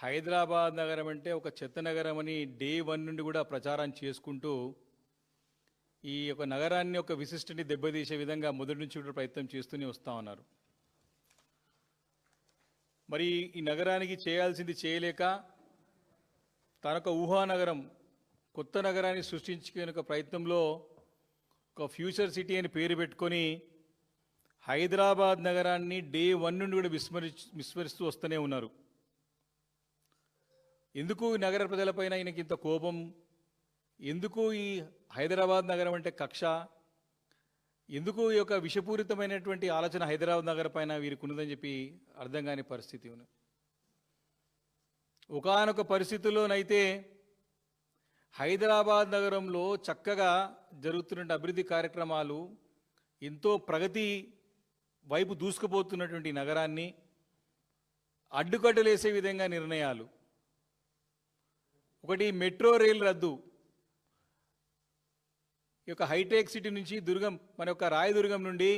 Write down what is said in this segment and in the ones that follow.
హైదరాబాద్ నగరం అంటే ఒక చెత్త నగరం అని డే 1 నుండి కూడా ప్రచారం చేసుకుంటూ ఈ యొక్క నగరాన్ని ఒక విశిష్టని దెబ్బతీసే విధంగా మొదటి నుంచి కూడా ప్రయత్నం చేస్తూనే వస్తూ ఉన్నారు. మరి ఈ నగరానికి చేయాల్సింది చేయలేక తనొక ఊహానగరం కొత్త నగరాన్ని సృష్టించుకునే ఒక ప్రయత్నంలో ఒక ఫ్యూచర్ సిటీ అని పేరు పెట్టుకొని హైదరాబాద్ నగరాన్ని డే 1 నుండి కూడా విస్మరిస్తూ వస్తూనే ఉన్నారు. ఎందుకు ఈ నగర ప్రజలపైన ఈయనకి ఇంత కోపం? ఎందుకు ఈ హైదరాబాద్ నగరం అంటే కక్ష? ఎందుకు ఈ యొక్క విషపూరితమైనటువంటి ఆలోచన హైదరాబాద్ నగరం పైన వీరికి ఉన్నదని చెప్పి అర్థం కాని పరిస్థితి ఉంది. ఒకానొక పరిస్థితుల్లోనైతే హైదరాబాద్ నగరంలో చక్కగా జరుగుతున్న అభివృద్ధి కార్యక్రమాలు ఎంతో ప్రగతి వైపు దూసుకుపోతున్నటువంటి నగరాన్ని అడ్డుకట్టలేసే విధంగా నిర్ణయాలు. ఒకటి, మెట్రో రైలు రద్దు. ఈ యొక్క హైటెక్ సిటీ నుంచి మన యొక్క రాయదుర్గం నుండి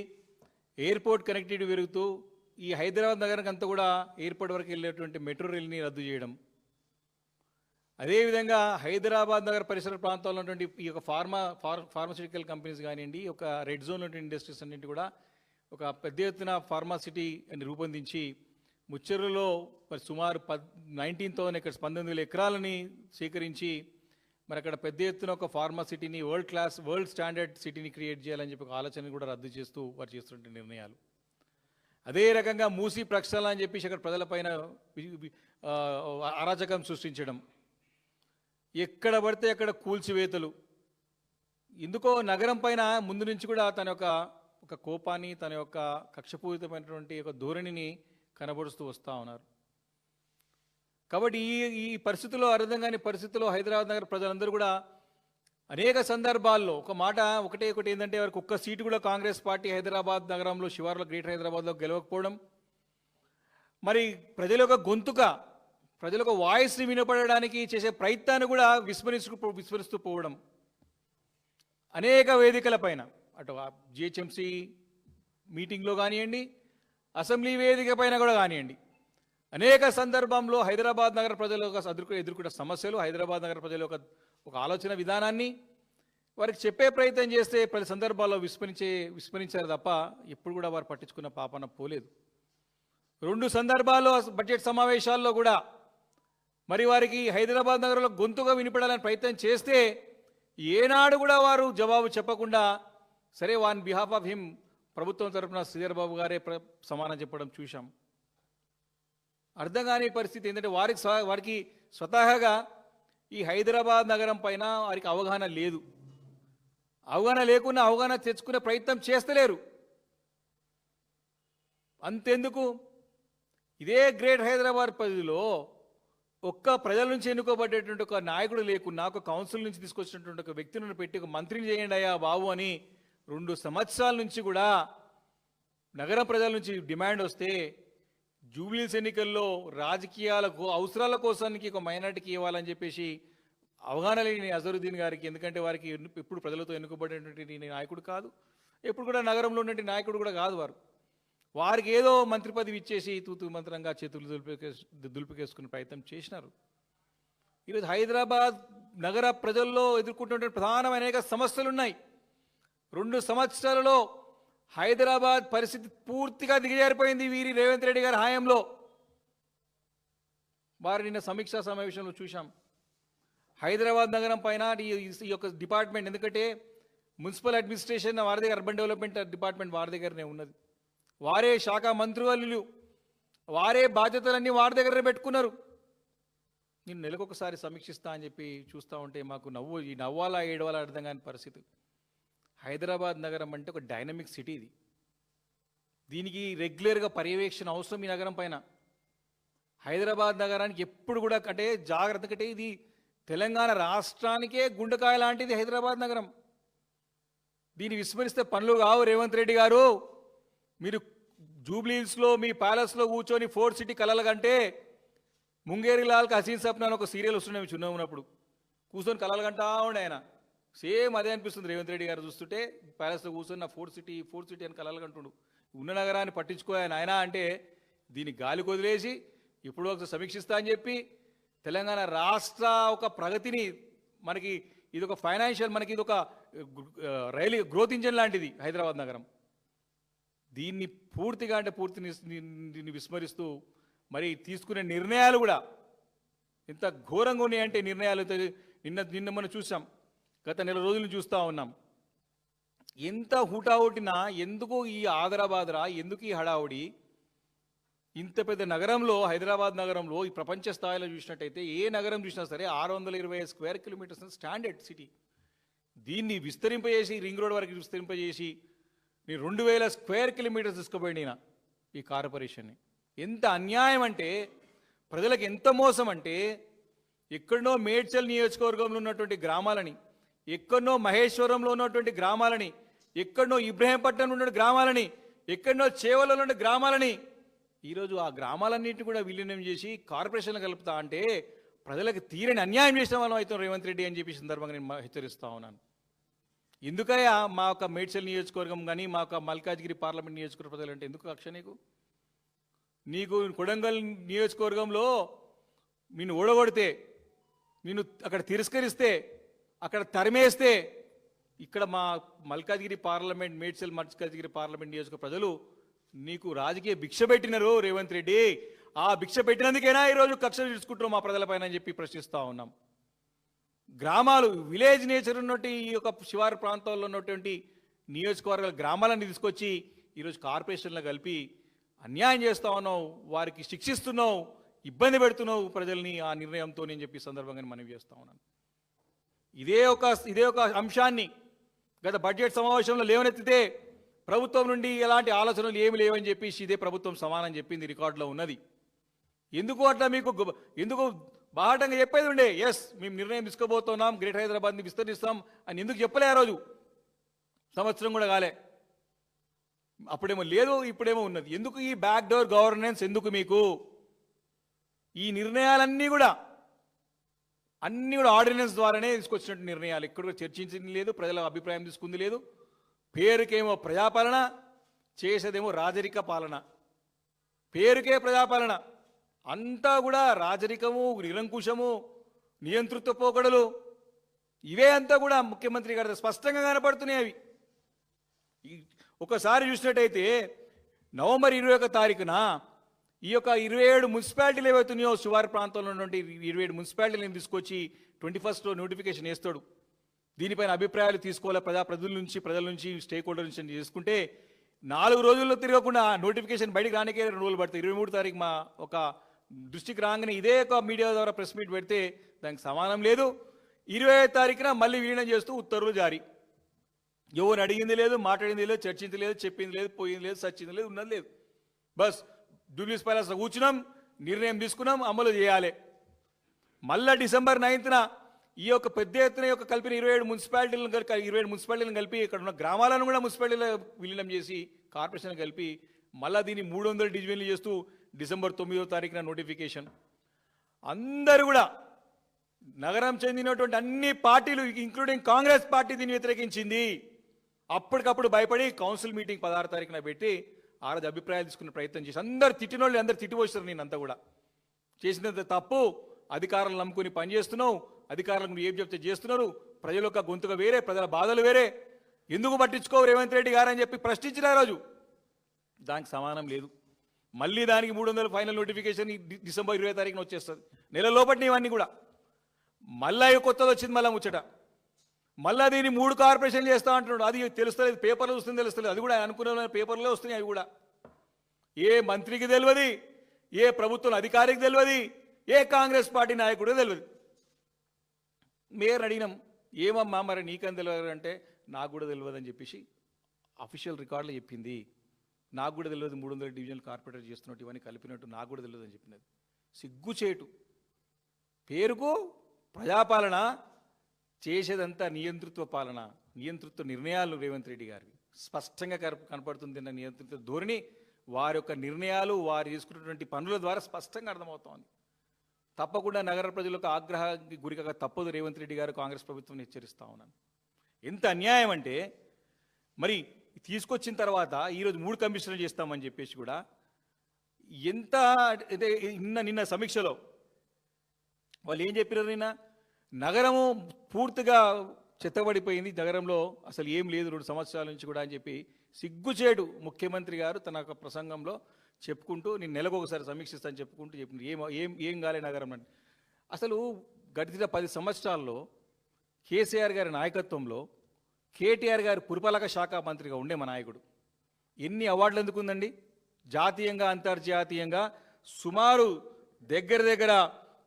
ఎయిర్పోర్ట్ కనెక్టివిటీ పెరుగుతూ ఈ హైదరాబాద్ నగరానికి అంతా కూడా ఎయిర్పోర్ట్ వరకు వెళ్ళేటువంటి మెట్రో రైలుని రద్దు చేయడం. అదేవిధంగా హైదరాబాద్ నగర పరిసర ప్రాంతాల్లో ఉన్నటువంటి ఈ యొక్క ఫార్మాస్యూటికల్ కంపెనీస్ కానివ్వండి, ఒక రెడ్ జోన్ ఉన్నటువంటి ఇండస్ట్రీస్ అన్నింటి కూడా ఒక పెద్ద ఎత్తున ఫార్మాసిటీ అని రూపొందించి ముచ్చెర్లలో మరి సుమారు 19,000 ఎకరాలని సేకరించి మరి అక్కడ పెద్ద ఎత్తున ఒక ఫార్మా సిటీని వరల్డ్ స్టాండర్డ్ సిటీని క్రియేట్ చేయాలని చెప్పి ఒక ఆలోచన కూడా రద్దు చేస్తూ వారు చేస్తున్న నిర్ణయాలు. అదే రకంగా మూసీ ప్రక్షాళన అని చెప్పేసి అక్కడ ప్రజలపైన అరాచకం సృష్టించడం, ఎక్కడ పడితే అక్కడ కూల్చివేతలు. ఎందుకో నగరం పైన ముందు నుంచి కూడా తన యొక్క కోపాన్ని, తన యొక్క కక్షపూరితమైనటువంటి ఒక ధోరణిని కనబరుస్తూ వస్తూ ఉన్నారు. కాబట్టి ఈ పరిస్థితుల్లో, అర్థం కాని పరిస్థితుల్లో హైదరాబాద్ నగర ప్రజలందరూ కూడా అనేక సందర్భాల్లో ఒకటే ఏంటంటే వారికి ఒక్క సీటు కూడా కాంగ్రెస్ పార్టీ హైదరాబాద్ నగరంలో శివార్లో గ్రేటర్ హైదరాబాద్లో గెలవకపోవడం, మరి ప్రజల యొక్క గొంతుక, ప్రజల యొక్క వాయిస్ని వినపడడానికి చేసే ప్రయత్నాన్ని కూడా విస్మరిస్తూ పోవడం. అనేక వేదికల పైన అటు జిహెచ్ఎంసీ మీటింగ్లో కానివ్వండి, అసెంబ్లీ వేదిక పైన కూడా కానివ్వండి, అనేక సందర్భంలో హైదరాబాద్ నగర ప్రజల ఎదుర్కొన్న సమస్యలు, హైదరాబాద్ నగర ప్రజల ఒక ఆలోచన విధానాన్ని వారికి చెప్పే ప్రయత్నం చేస్తే ప్రతి సందర్భాల్లో విస్మరించారు తప్ప ఎప్పుడు కూడా వారు పట్టించుకున్న పాపన పోలేదు. 2 సందర్భాల్లో బడ్జెట్ సమావేశాల్లో కూడా మరి వారికి హైదరాబాద్ నగరంలో గొంతుగా వినిపడాలని ప్రయత్నం చేస్తే ఏనాడు కూడా వారు జవాబు చెప్పకుండా, సరే ఆన్ బిహాఫ్ ఆఫ్ హిమ్ ప్రభుత్వం తరఫున శ్రీధర్ బాబు గారే సమానం చెప్పడం చూశాం. అర్థం కాని పరిస్థితి ఏంటంటే వారికి స్వతహాగా ఈ హైదరాబాద్ నగరం పైన వారికి అవగాహన లేదు. అవగాహన లేకున్నా అవగాహన తెచ్చుకునే ప్రయత్నం చేస్తలేరు. అంతెందుకు, ఇదే గ్రేట్ హైదరాబాద్ పరిధిలో ఒక్క ప్రజల నుంచి ఎన్నుకోబడ్డేటువంటి ఒక నాయకుడు లేకున్నా, ఒక కౌన్సిల్ నుంచి తీసుకొచ్చినటువంటి ఒక వ్యక్తిని పెట్టి ఒక మంత్రిని చేయండి అయ్యా బాబు అని 2 సంవత్సరాల నుంచి కూడా నగరం ప్రజల నుంచి డిమాండ్ వస్తే, జూబ్లీస్ ఎన్నికల్లో రాజకీయాలకు అవసరాల కోసానికి ఒక మైనార్టీకి ఇవ్వాలని చెప్పేసి అవగాహన లేని అజరుద్దీన్ గారికి, ఎందుకంటే వారికి ఎప్పుడు ప్రజలతో ఎన్నుకోబడినటువంటి నాయకుడు కాదు, ఎప్పుడు కూడా నగరంలో ఉన్నటువంటి నాయకుడు కూడా కాదు. వారికి ఏదో మంత్రి పదవి ఇచ్చేసి తూతు మంత్రంగా చేతులు దులిపికేసుకునే ప్రయత్నం చేసినారు. ఈరోజు హైదరాబాద్ నగర ప్రజల్లో ఎదుర్కొంటున్న ప్రధానమైన అనేక సమస్యలు ఉన్నాయి. 2 సంవత్సరాలలో హైదరాబాద్ పరిస్థితి పూర్తిగా దిగజారిపోయింది వీరి రేవంత్ రెడ్డి గారి హయాంలో. వారు నిన్న సమీక్షా సమావేశంలో చూశాం. హైదరాబాద్ నగరం పైన ఈ యొక్క డిపార్ట్మెంట్, ఎందుకంటే మున్సిపల్ అడ్మినిస్ట్రేషన్ వారి దగ్గర, అర్బన్ డెవలప్మెంట్ డిపార్ట్మెంట్ వారి దగ్గరనే ఉన్నది. వారే శాఖ మంత్రులు, వారే బాధ్యతలన్నీ వారి దగ్గర పెట్టుకున్నారు. నేను నెలకొకసారి సమీక్షిస్తా అని చెప్పి చూస్తూ ఉంటే మాకు నవ్వాలా ఏడవాలా అర్థం కాని పరిస్థితి. హైదరాబాద్ నగరం అంటే ఒక డైనమిక్ సిటీ. దీనికి రెగ్యులర్గా పర్యవేక్షణ అవసరం ఈ నగరం పైన. హైదరాబాద్ నగరానికి ఎప్పుడు కూడా అంటే జాగ్రత్త, అంటే ఇది తెలంగాణ రాష్ట్రానికే గుండెకాయ లాంటిది హైదరాబాద్ నగరం. దీన్ని విస్మరిస్తే పనులు కావు. రేవంత్ రెడ్డి గారు, మీరు జూబ్లీహిల్స్లో మీ ప్యాలెస్లో కూర్చొని 4 సిటీ కలల కంటే ముంగేరి లాల్కి హసీన్ సప్నా అని ఒక సీరియల్ వస్తుండే చిన్న ఉన్నప్పుడు, కూర్చొని కలలు కంటా ఉండే ఆయన. సేమ్ అదే అనిపిస్తుంది రేవంత్ రెడ్డి గారు చూస్తుంటే. ప్యాలెస్లో కూర్చొని నా 4 సిటీ అని కలలు కంటుండు. ఉన్న నగరాన్ని పట్టించుకోయాను ఆయన అంటే దీన్ని గాలి కొదిలేసి ఇప్పుడు ఒక సమీక్షిస్తా అని చెప్పి తెలంగాణ రాష్ట్ర ఒక ప్రగతిని మనకి ఇది ఒక ఫైనాన్షియల్ మనకి ఇది ఒక రైలు గ్రోత్ ఇంజన్ లాంటిది హైదరాబాద్ నగరం. దీన్ని పూర్తిగా అంటే దీన్ని విస్మరిస్తూ మరి తీసుకునే నిర్ణయాలు కూడా ఎంత ఘోరంగా ఉన్నాయంటే నిర్ణయాలు నిన్న మనం చూసాం, గత నెల రోజులు చూస్తూ ఉన్నాం. ఎంత హుటాహుటినా ఎందుకు ఈ ఆదరాబాదరా, ఎందుకు ఈ హడావుడి? ఇంత పెద్ద నగరంలో హైదరాబాద్ నగరంలో ఈ ప్రపంచ స్థాయిలో చూసినట్టయితే ఏ నగరం చూసినా సరే 620 స్క్వేర్ కిలోమీటర్స్ స్టాండర్డ్ సిటీ. దీన్ని విస్తరింపజేసి రింగ్ రోడ్ వరకు విస్తరింపజేసి నేను 2000 స్క్వేర్ కిలోమీటర్స్ తీసుకుపోయిన ఈ కార్పొరేషన్ని. ఎంత అన్యాయం అంటే, ప్రజలకు ఎంత మోసం అంటే, ఎక్కడనో మేడ్చల్ నియోజకవర్గంలో ఉన్నటువంటి గ్రామాలని, ఎక్కడనో మహేశ్వరంలో ఉన్నటువంటి గ్రామాలని, ఎక్కడనో ఇబ్రహీంపట్నంలో ఉన్న గ్రామాలని, ఎక్కడనో చేవలలో ఉన్న గ్రామాలని ఈరోజు ఆ గ్రామాలన్నింటినీ కూడా విలీనం చేసి కార్పొరేషన్లు కలుపుతా అంటే ప్రజలకు తీరని అన్యాయం చేసిన వాళ్ళం అవుతాం రేవంత్ రెడ్డి అని చెప్పి సందర్భంగా నేను హెచ్చరిస్తా ఉన్నాను. ఎందుకయ్యా మా యొక్క మేడ్చల్ నియోజకవర్గం కానీ మా యొక్క మల్కాజ్గిరి పార్లమెంట్ నియోజకవర్గ ప్రజలు అంటే ఎందుకు కక్ష? నీకు కొడంగల్ నియోజకవర్గంలో నిన్ను ఓడగొడితే, నిన్ను అక్కడ తిరస్కరిస్తే, అక్కడ తరిమేస్తే, ఇక్కడ మా మల్కాజ్గిరి పార్లమెంట్ మేడ్చల్ మల్కాజ్గిరి పార్లమెంట్ నియోజకవర్గ ప్రజలు నీకు రాజకీయ భిక్ష పెట్టినారు రేవంత్ రెడ్డి. ఆ భిక్ష పెట్టినందుకైనా ఈరోజు కక్ష తీసుకుంటున్నాం మా ప్రజలపైన అని చెప్పి ప్రశ్నిస్తూ ఉన్నాం. గ్రామాలు విలేజ్ నేచర్ ఉన్నటువంటి ఈ యొక్క శివారు ప్రాంతాల్లో ఉన్నటువంటి నియోజకవర్గాల గ్రామాలను తీసుకొచ్చి ఈరోజు కార్పొరేషన్లో కలిపి అన్యాయం చేస్తూ ఉన్నావు, వారికి శిక్షిస్తున్నావు, ఇబ్బంది పెడుతున్నావు ప్రజల్ని ఆ నిర్ణయంతో అని చెప్పి సందర్భంగా మనవి చేస్తూ ఉన్నాను. ఇదే ఒక అంశాన్ని గత బడ్జెట్ సమావేశంలో లేవనెత్తితే ప్రభుత్వం నుండి ఎలాంటి ఆలోచనలు ఏమి లేవని చెప్పేసి ఇదే ప్రభుత్వం సమానం చెప్పింది, రికార్డులో ఉన్నది. ఎందుకు అట్లా మీకు ఎందుకు బాహటంగా చెప్పేది ఉండే, ఎస్ మేము నిర్ణయం తీసుకోబోతున్నాం, గ్రేటర్ హైదరాబాద్ని విస్తరిస్తాం అని ఎందుకు చెప్పలే? ఆ రోజు సంవత్సరం కూడా కాలే, అప్పుడేమో లేదు ఇప్పుడేమో ఉన్నది. ఎందుకు ఈ బ్యాక్ డోర్ గవర్నెన్స్? ఎందుకు మీకు ఈ నిర్ణయాలన్నీ కూడా ఆర్డినెన్స్ ద్వారానే తీసుకొచ్చినట్టు నిర్ణయాలు, ఎక్కడ చర్చించింది లేదు, ప్రజల అభిప్రాయం తీసుకుంది లేదు. పేరుకేమో ప్రజాపాలన, చేసేదేమో రాజరిక పాలన. పేరుకే ప్రజాపాలన, అంతా కూడా రాజరికము, నిరంకుశము, నియంతృత్వ పోకడలు, ఇవే అంతా కూడా ముఖ్యమంత్రి గారి స్పష్టంగా కనపడుతున్నాయి. అవి ఒకసారి చూసినట్టయితే నవంబర్ 21 తారీఖున ఈ యొక్క 27 మున్సిపాలిటీలు ఏవైతున్నాయో శివారు ప్రాంతంలో ఉన్నటువంటి 27 మున్సిపాలిటీలను తీసుకొచ్చి 21st నోటిఫికేషన్ వేస్తాడు. దీనిపైన అభిప్రాయాలు తీసుకోవాలి ప్రజల నుంచి స్టేక్ హోల్డర్ నుంచి చేసుకుంటే 4 రోజుల్లో తిరగకుండా నోటిఫికేషన్ బయటకు రానికే 2 రోజులు పడతాయి. 23 తారీఖు మా ఒక దృష్టికి రాగానే ఇదే ఒక మీడియా ద్వారా ప్రెస్ మీట్ పెడితే దానికి సమానం లేదు. 25 తారీఖున మళ్ళీ విలీనం చేస్తూ ఉత్తర్వులు జారీ. ఎవరు అడిగింది లేదు, మాట్లాడింది లేదు, చర్చింది లేదు, చెప్పింది లేదు, పోయింది లేదు, సచ్చింది లేదు, ఉన్నది లేదు. బస్ జూబ్లీస్ ప్యాలెస్లో కూర్చున్నాం, నిర్ణయం తీసుకున్నాం, అమలు చేయాలి. మళ్ళా December 9న ఈ యొక్క పెద్ద ఎత్తున యొక్క కలిపిన 27 మున్సిపాలిటీలను కలిపి ఇక్కడ ఉన్న గ్రామాలను కూడా మున్సిపాలిటీలో విలీనం చేసి కార్పొరేషన్ కలిపి మళ్ళా దీన్ని 300 డివిజన్లు చేస్తూ December 9వ తారీఖున నోటిఫికేషన్. అందరూ కూడా నగరం చెందినటువంటి అన్ని పార్టీలు ఇంక్లూడింగ్ కాంగ్రెస్ పార్టీ దీన్ని వ్యతిరేకించింది. అప్పటికప్పుడు భయపడి కౌన్సిల్ మీటింగ్ 16వ తారీఖున పెట్టి ఆ రోజు అభిప్రాయాలు తీసుకునే ప్రయత్నం చేసి అందరు తిట్టినోళ్ళు అందరు తిట్టిపోస్తారు. నేను అంతా కూడా చేసినంత తప్పు, అధికారులను నమ్ముకుని పనిచేస్తున్నావు, అధికారులకు నువ్వు ఏం చెప్తే చేస్తున్నారు, ప్రజల యొక్క గొంతుగా వేరే, ప్రజల బాధలు వేరే, ఎందుకు పట్టించుకోవు రేవంత్ రెడ్డి గారు అని చెప్పి ప్రశ్నించిన రోజు దానికి సమానం లేదు. మళ్ళీ దానికి 300 ఫైనల్ నోటిఫికేషన్ December 20 తారీఖున వచ్చేస్తుంది. నెల లోపటి ఇవన్నీ కూడా మళ్ళీ కొత్తది వచ్చింది, మళ్ళీ ముచ్చట. మళ్ళీ దీన్ని 3 కార్పొరేషన్లు చేస్తా అంటున్నాడు. అది తెలుస్తలేదు, పేపర్లో వస్తుంది తెలుస్తలేదు. అది కూడా అనుకున్న పేపర్లో వస్తున్నాయి. అవి కూడా ఏ మంత్రికి తెలియదు, ఏ ప్రభుత్వం అధికారికి తెలియదు, ఏ కాంగ్రెస్ పార్టీ నాయకుడు తెలియదు. మేయర్ అడిగినాం, ఏమమ్మా మరి నీకని తెలియదు అంటే నాకు కూడా తెలియదు అని చెప్పేసి అఫీషియల్ రికార్డులో చెప్పింది. నాకు కూడా తెలియదు 300 డివిజన్లు కార్పొరేటర్ చేస్తున్నట్టు ఇవన్నీ కలిపినట్టు నాకు కూడా తెలియదు అని చెప్పినది. సిగ్గుచేటు. పేరుకు ప్రజాపాలన, చేసేదంతా నియంతృత్వ పాలన, నియంతృత్వ నిర్ణయాలు రేవంత్ రెడ్డి గారివి స్పష్టంగా కనపడుతుంది. నియంతృత్వ ధోరణి, వారి యొక్క నిర్ణయాలు, వారు చేసుకున్నటువంటి పనుల ద్వారా స్పష్టంగా అర్థమవుతోంది. తప్పకుండా నగర ప్రజలకు ఆగ్రహానికి గురిగా తప్పదు రేవంత్ రెడ్డి గారు, కాంగ్రెస్ ప్రభుత్వం హెచ్చరిస్తూ ఉన్నాను. ఎంత అన్యాయం అంటే, మరి తీసుకొచ్చిన తర్వాత ఈరోజు 3 కమిషన్లు చేస్తామని చెప్పేసి కూడా ఎంత అంటే నిన్న సమీక్షలో వాళ్ళు ఏం చెప్పారు? నిన్న నగరము పూర్తిగా చెత్తబడిపోయింది, నగరంలో అసలు ఏం లేదు 2 సంవత్సరాల నుంచి కూడా అని చెప్పి సిగ్గుచేడు ముఖ్యమంత్రి గారు తన యొక్క ప్రసంగంలో చెప్పుకుంటూ, నేను నెలకు ఒకసారి సమీక్షిస్తాను చెప్పుకుంటూ చెప్పింది ఏం ఏం ఏం కాలే నగరం అంటే. అసలు గడిచిన 10 సంవత్సరాల్లో కేసీఆర్ గారి నాయకత్వంలో కేటీఆర్ గారు పురపాలక శాఖ మంత్రిగా ఉండే మా నాయకుడు ఎన్ని అవార్డులు అందుకుందండి? జాతీయంగా అంతర్జాతీయంగా సుమారు దగ్గర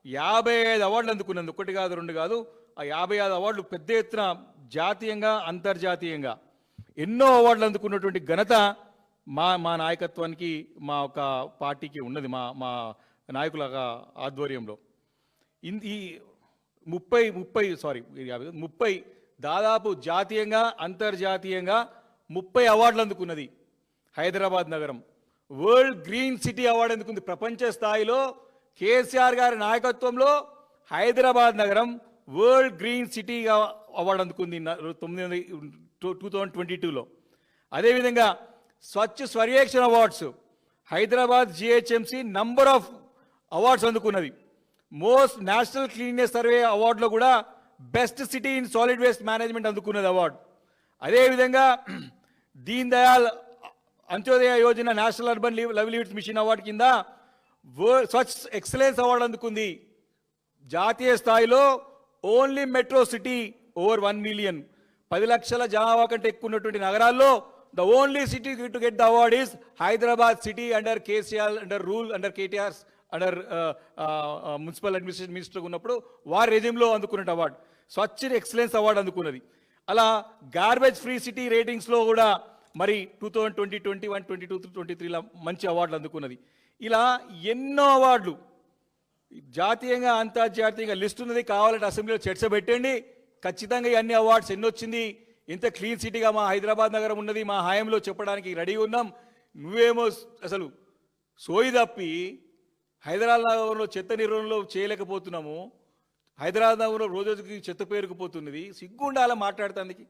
55 అవార్డులు అందుకున్నది. 1 కాదు 2 కాదు, ఆ 55 అవార్డులు పెద్ద ఎత్తున జాతీయంగా అంతర్జాతీయంగా ఎన్నో అవార్డులు అందుకున్నటువంటి ఘనత మా నాయకత్వానికి, మా ఒక పార్టీకి ఉన్నది, మా నాయకుల ఆధ్వర్యంలో. ఈ 30 దాదాపు జాతీయంగా అంతర్జాతీయంగా 30 అవార్డులు అందుకున్నది హైదరాబాద్ నగరం. వరల్డ్ గ్రీన్ సిటీ అవార్డు అందుకుంది. ప్రపంచ స్థాయిలో కేసీఆర్ గారి నాయకత్వంలో హైదరాబాద్ నగరం వరల్డ్ గ్రీన్ సిటీ అవార్డు అందుకుంది 2022లో. అదేవిధంగా Swachh Survekshan awards Hyderabad GHMC number of awards అందుకున్నది. మోస్ట్ నేషనల్ క్లీన్నెస్ సర్వే అవార్డులో కూడా best city in solid waste management అందుకున్నది అవార్డు. అదేవిధంగా Deen Dayal Antyodaya Yojana national urban livelihoods mission award కింద స్వచ్ఛ ఎక్సలెన్స్ అవార్డు అందుకుంది. జాతీయ స్థాయిలో only metro city over 1 million 10 లక్షల జనాభా కంటే ఎక్కువ ఉన్నటువంటి నగరాల్లో the only city to get the award is Hyderabad city under KCR under rule under KTR under municipal administration minister ఉన్నప్పుడు వారి రెజ్యూమ్లో అందుకున్న అవార్డు స్వచ్ఛ ఎక్సలెన్స్ అవార్డు అందుకున్నది. అలా గార్బేజ్ ఫ్రీ సిటీ రేటింగ్స్లో కూడా మరి 2020, 21, 22, 23ల మంచి అవార్డులు అందుకున్నది. ఇలా ఎన్నో అవార్డులు జాతీయంగా అంతర్జాతీయంగా లిస్ట్ ఉన్నది. కావాలంటే అసెంబ్లీలో చర్చ పెట్టండి. ఖచ్చితంగా ఈ అన్ని అవార్డ్స్ ఎన్ని వచ్చింది, ఎంత క్లీన్ సిటీగా మా హైదరాబాద్ నగరం ఉన్నది, మా హయాంలో చెప్పడానికి రెడీ ఉన్నాం. నువ్వేమో అసలు సోయి తప్పి హైదరాబాద్ నగరంలో చెత్త నిర్వహణలో చేయలేకపోతున్నాము, హైదరాబాద్ నగరంలో రోజుకి చెత్త పేరుకుపోతున్నది. సిగ్గుండాలా మాట్లాడుతానికి.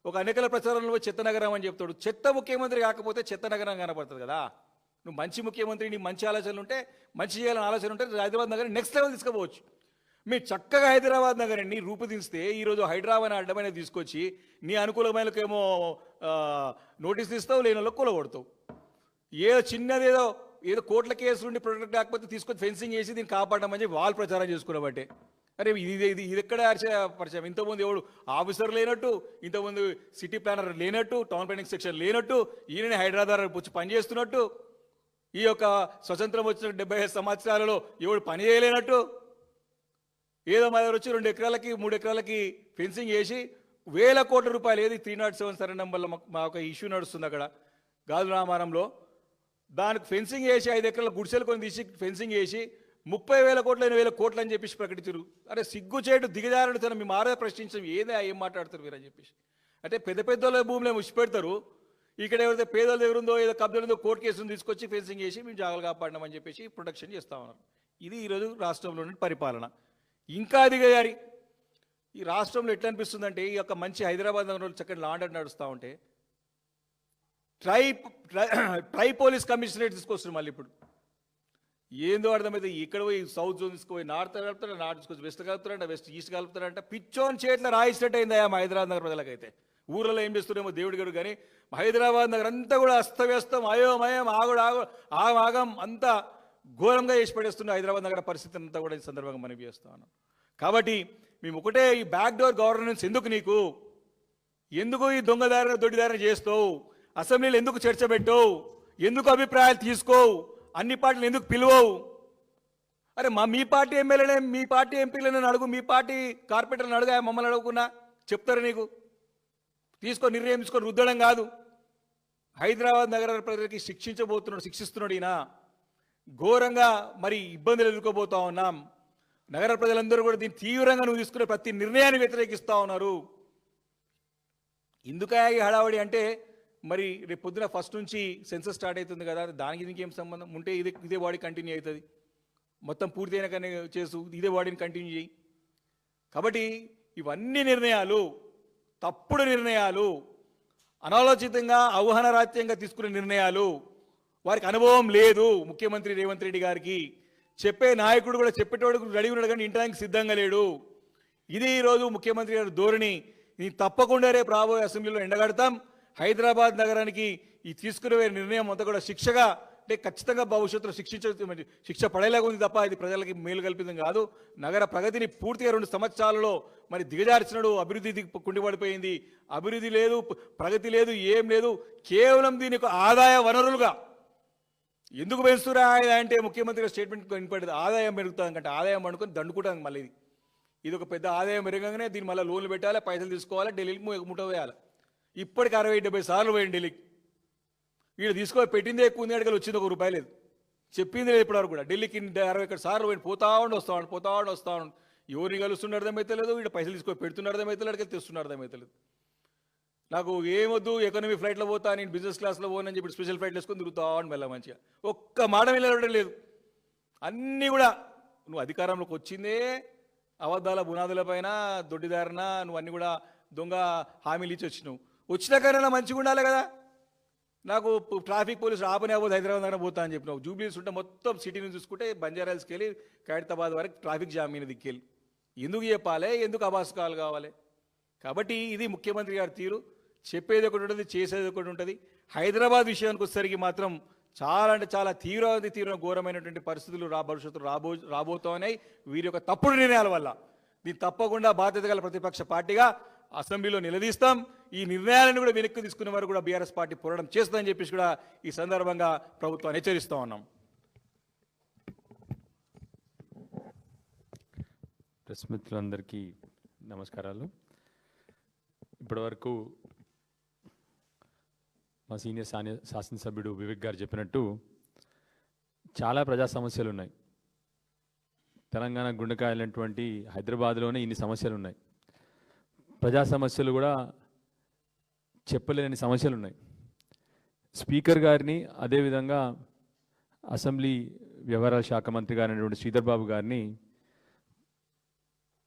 ఒక ఎన్నికల ప్రచారంలో చెత్త నగరం అని చెప్తాడు. చెత్త ముఖ్యమంత్రి కాకపోతే చెత్త నగరం కనపడుతుంది కదా. నువ్వు మంచి ముఖ్యమంత్రి, నీ మంచి ఆలోచనలు ఉంటే, మంచి చేయాలని ఆలోచన ఉంటే హైదరాబాద్ నగరం నెక్స్ట్ లెవెల్ తీసుకుపోవచ్చు. మీరు చక్కగా హైదరాబాద్ నగరాన్ని రూపుదిస్తే ఈరోజు హైదరాబాద్ అడ్డమైన తీసుకొచ్చి నీ అనుకూలమైనకేమో నోటీసులు ఇస్తావు, లేని వాళ్ళకి కూలగొడతావు. ఏదో చిన్నదేదో ఏదో కోట్ల కేసు నుండి ప్రొటెక్ట్ కాకపోతే తీసుకొచ్చి ఫెన్సింగ్ చేసి దీన్ని కాపాడమని చెప్పి వాళ్ళు ప్రచారం చేసుకున్నబట్టే. అరే ఇది ఎక్కడ పరిచయం? ఇంతకుముందు ఎవడు ఆఫీసర్ లేనట్టు, ఇంతకుముందు సిటీ ప్లానర్ లేనట్టు, టౌన్ ప్లానింగ్ సెక్షన్ లేనట్టు, ఈయననే హైదరాబాద్ వచ్చి పనిచేస్తున్నట్టు, ఈ యొక్క స్వతంత్రం వచ్చిన 75 సంవత్సరాలలో ఎవడు పని చేయలేనట్టు, ఏదో మా దగ్గర వచ్చి 2 ఎకరాలకి 3 ఎకరాలకి ఫెన్సింగ్ చేసి 1000 కోట్ల రూపాయలు, ఏది 307 సరే నెంబర్లో మా ఒక ఇష్యూ నడుస్తుంది అక్కడ గాజు రామారంలో, దానికి ఫెన్సింగ్ చేసి 5 ఎకరాల గుడిసెలు కొని తీసి ఫెన్సింగ్ చేసి 30,000 కోట్లు 8,000 కోట్లు అని చెప్పేసి ప్రకటించారు. అరే సిగ్గుచేటు దిగజారుడు తన మీ మారే ప్రశ్నించడం ఏదే ఏం మాట్లాడతారు మీరు అని చెప్పేసి. అంటే పెద్ద భూములు ఏమో పెడతారు, ఇక్కడ ఎవరైతే పేదల దగ్గర ఉందో ఏదో కబ్జాలు ఉందో కోర్టు కేసును తీసుకొచ్చి ఫెన్సింగ్ చేసి మేము జాగ్రత్తగా కాపాడినామని చెప్పేసి ప్రొటెక్షన్ చేస్తూ ఉన్నారు. ఇది ఈరోజు రాష్ట్రంలోని పరిపాలన. ఇంకా దిగజారి ఈ రాష్ట్రంలో ఎట్లా అనిపిస్తుందంటే, ఈ యొక్క మంచి హైదరాబాద్ నగరంలో చక్కటి లాండర్ నడుస్తూ ఉంటే ట్రై పోలీస్ కమిషనరేట్ తీసుకొస్తున్నారు. మళ్ళీ ఇప్పుడు ఏందో అర్థమైతే ఇక్కడ పోయి సౌత్ జోన్ తీసుకుపోయి నార్త్ కలుపుతారంట, నార్త్ తీసుకొచ్చి వెస్ట్ కలుపుతారంట, వెస్ట్ ఈస్ట్ కలుపుతారంట. పిచ్చోన్ చేతిలో రాయిసినట్టు అయిందా మా హైదరాబాద్ నగర ప్రజలకైతే. ఊర్లలో ఏం చేస్తున్నామో దేవుడి గారు కానీ హైదరాబాద్ నగరం అంతా కూడా అస్తవ్యస్తం, అయోమయం, ఆగం అంతా ఘోరంగా చేసి పడేస్తున్న హైదరాబాద్ నగర పరిస్థితి అంతా కూడా ఈ సందర్భంగా మనం చేస్తాను. కాబట్టి మేము ఒకటే, ఈ బ్యాక్ డోర్ గవర్నెన్స్ ఎందుకు నీకు? ఎందుకు ఈ దొంగదారిన దొడ్డిదారిన చేస్తావు? అసెంబ్లీలో ఎందుకు చర్చ పెట్టవు? ఎందుకు అభిప్రాయాలు తీసుకోవు? అన్ని పార్టీలు ఎందుకు పిలువవు? అరే మీ పార్టీ ఎమ్మెల్యేనే, మీ పార్టీ ఎంపీలను అడుగు, మీ పార్టీ కార్పొరేటర్లను అడుగా, మమ్మల్ని అడుగుకున్నా చెప్తారు నీకు. నిర్ణయం తీసుకొని రుద్దడం కాదు. హైదరాబాద్ నగర ప్రజలకి శిక్షిస్తున్నాడు ఈయన. ఘోరంగా మరి ఇబ్బందులు ఎదుర్కోబోతా ఉన్నాం. నగర ప్రజలందరూ కూడా దీన్ని తీవ్రంగా నువ్వు తీసుకునే ప్రతి నిర్ణయాన్ని వ్యతిరేకిస్తూ ఉన్నారు. ఎందుక ఈ హడావడి అంటే, మరి రేపు పొద్దున ఫస్ట్ నుంచి సెన్సస్ స్టార్ట్ అవుతుంది కదా, దానికి ఇంకేం సంబంధం ఉంటే ఇదే బాడీ కంటిన్యూ అవుతుంది. మొత్తం పూర్తయిన కానీ చేసు ఇదే బాడీని కంటిన్యూ చేయి. కాబట్టి ఇవన్నీ నిర్ణయాలు తప్పుడు నిర్ణయాలు, అనాలోచితంగా ఔహనరాత్యంగా తీసుకునే నిర్ణయాలు. వారికి అనుభవం లేదు. ముఖ్యమంత్రి రేవంత్ రెడ్డి గారికి చెప్పే నాయకుడు కూడా చెప్పేటోడు రెడీ ఉన్నాడు కానీ ఇంటానికి సిద్ధంగా లేడు. ఇది ఈరోజు ముఖ్యమంత్రి గారి ధోరణి. ఇది తప్పకుండా రేపు రాబోయే అసెంబ్లీలో ఎండగడతాం. హైదరాబాద్ నగరానికి ఈ తీసుకునే నిర్ణయం అంతా కూడా శిక్షగా, అంటే ఖచ్చితంగా భవిష్యత్తులో శిక్ష పడేలాగా ఉంది తప్ప ఇది ప్రజలకి మేలు కల్పించడం కాదు. నగర ప్రగతిని పూర్తిగా 2 సంవత్సరాలలో మరి దిగజార్చినాడు. అభివృద్ధి కుండిపడిపోయింది. అభివృద్ధి లేదు, ప్రగతి లేదు, ఏం లేదు. కేవలం దీనికి ఆదాయ వనరులుగా ఎందుకు పెంచుతురా అంటే ముఖ్యమంత్రి స్టేట్మెంట్ వినపడేది. ఆదాయం పెరుగుతుంది అంటే ఆదాయం అనుకుని దండుకుంటాం. మళ్ళీ ఇది ఒక పెద్ద ఆదాయం పెరగగానే దీన్ని మళ్ళీ లోన్లు పెట్టాలి, పైసలు తీసుకోవాలి, ఢిల్లీకి ముట్ట వేయాలి. ఇప్పటికి 60-70 సార్లు పోయింది ఢిల్లీకి. వీళ్ళు తీసుకో పెట్టిందే ఎక్కువ ఉంది, అడిగలు వచ్చింది ₹1 లేదు, చెప్పింది లేదు ఇప్పటివరకు కూడా. ఢిల్లీకి 60 సార్లు పోయింది. పోతా ఉండి. ఎవరిని కలుస్తున్న అర్థమైతే లేదు, వీళ్ళు పైసలు తీసుకో పెడుతున్న అర్థమైతే లేదు, అడిగి తెస్తున్న అర్థమైతే లేదు. నాకు ఏమొద్దు, ఎకానమీ ఫ్లైట్లో పోతా, నేను బిజినెస్ క్లాస్లో పోనని చెప్పి స్పెషల్ ఫ్లైట్లు వేసుకొని తిరుగుతా ఉండి మెల్ల మంచిగా. ఒక్క మాట వెళ్ళడం లేదు. అన్నీ కూడా నువ్వు అధికారంలోకి వచ్చిందే అబద్ధాల బునాదుల పైన, దొడ్డిదారిన నువ్వు అన్నీ కూడా దొంగ హామీలు ఇచ్చి వచ్చినావు. వచ్చినాకైనా మంచిగా ఉండాలి కదా. నాకు ట్రాఫిక్ పోలీసులు ఆపనే పోతే హైదరాబాద్ దగ్గర పోతా అని చెప్పినావు. జూబ్లీస్ ఉంటే మొత్తం సిటీని చూసుకుంటే బంజారాల్స్కి వెళ్ళి ఖైరతాబాద్ వరకు ట్రాఫిక్ జామ్ మీద దిక్కెళ్ళి ఎందుకు చెప్పాలి, ఎందుకు అభాస్కాలు కావాలి? కాబట్టి ఇది ముఖ్యమంత్రి గారి తీరు. చెప్పేది ఒకటి ఉంటుంది, చేసేది ఒకటి ఉంటుంది. హైదరాబాద్ విషయానికి వచ్చేసరికి మాత్రం చాలా అంటే చాలా తీవ్ర ఘోరమైనటువంటి పరిస్థితులు భవిష్యత్తులో రాబోతున్నాయి వీరి యొక్క తప్పుడు నిర్ణయాల వల్ల. దీన్ని తప్పకుండా బాధ్యత గల ప్రతిపక్ష పార్టీగా అసెంబ్లీలో నిలదీస్తాం. ఈ నిర్ణయాలను కూడా వెనక్కి తీసుకునే వారు కూడా బీఆర్ఎస్ పార్టీ పోరాటం చేస్తుందని చెప్పేసి కూడా ఈ సందర్భంగా ప్రభుత్వాన్ని హెచ్చరిస్తూ ఉన్నాం. ప్రెస్ మిత్రులందరికీ నమస్కారాలు. ఇప్పటివరకు మా సీనియర్ శాసనసభ్యుడు వివేక్ గారు చెప్పినట్టు చాలా ప్రజా సమస్యలు ఉన్నాయి. తెలంగాణ గుండెకాయలైనటువంటి హైదరాబాద్లోనే ఇన్ని సమస్యలు ఉన్నాయి. ప్రజా సమస్యలు కూడా చెప్పలేని సమస్యలు ఉన్నాయి. స్పీకర్ గారిని, అదేవిధంగా అసెంబ్లీ వ్యవహారాల శాఖ మంత్రి గారైనటువంటి శ్రీధర్ బాబు గారిని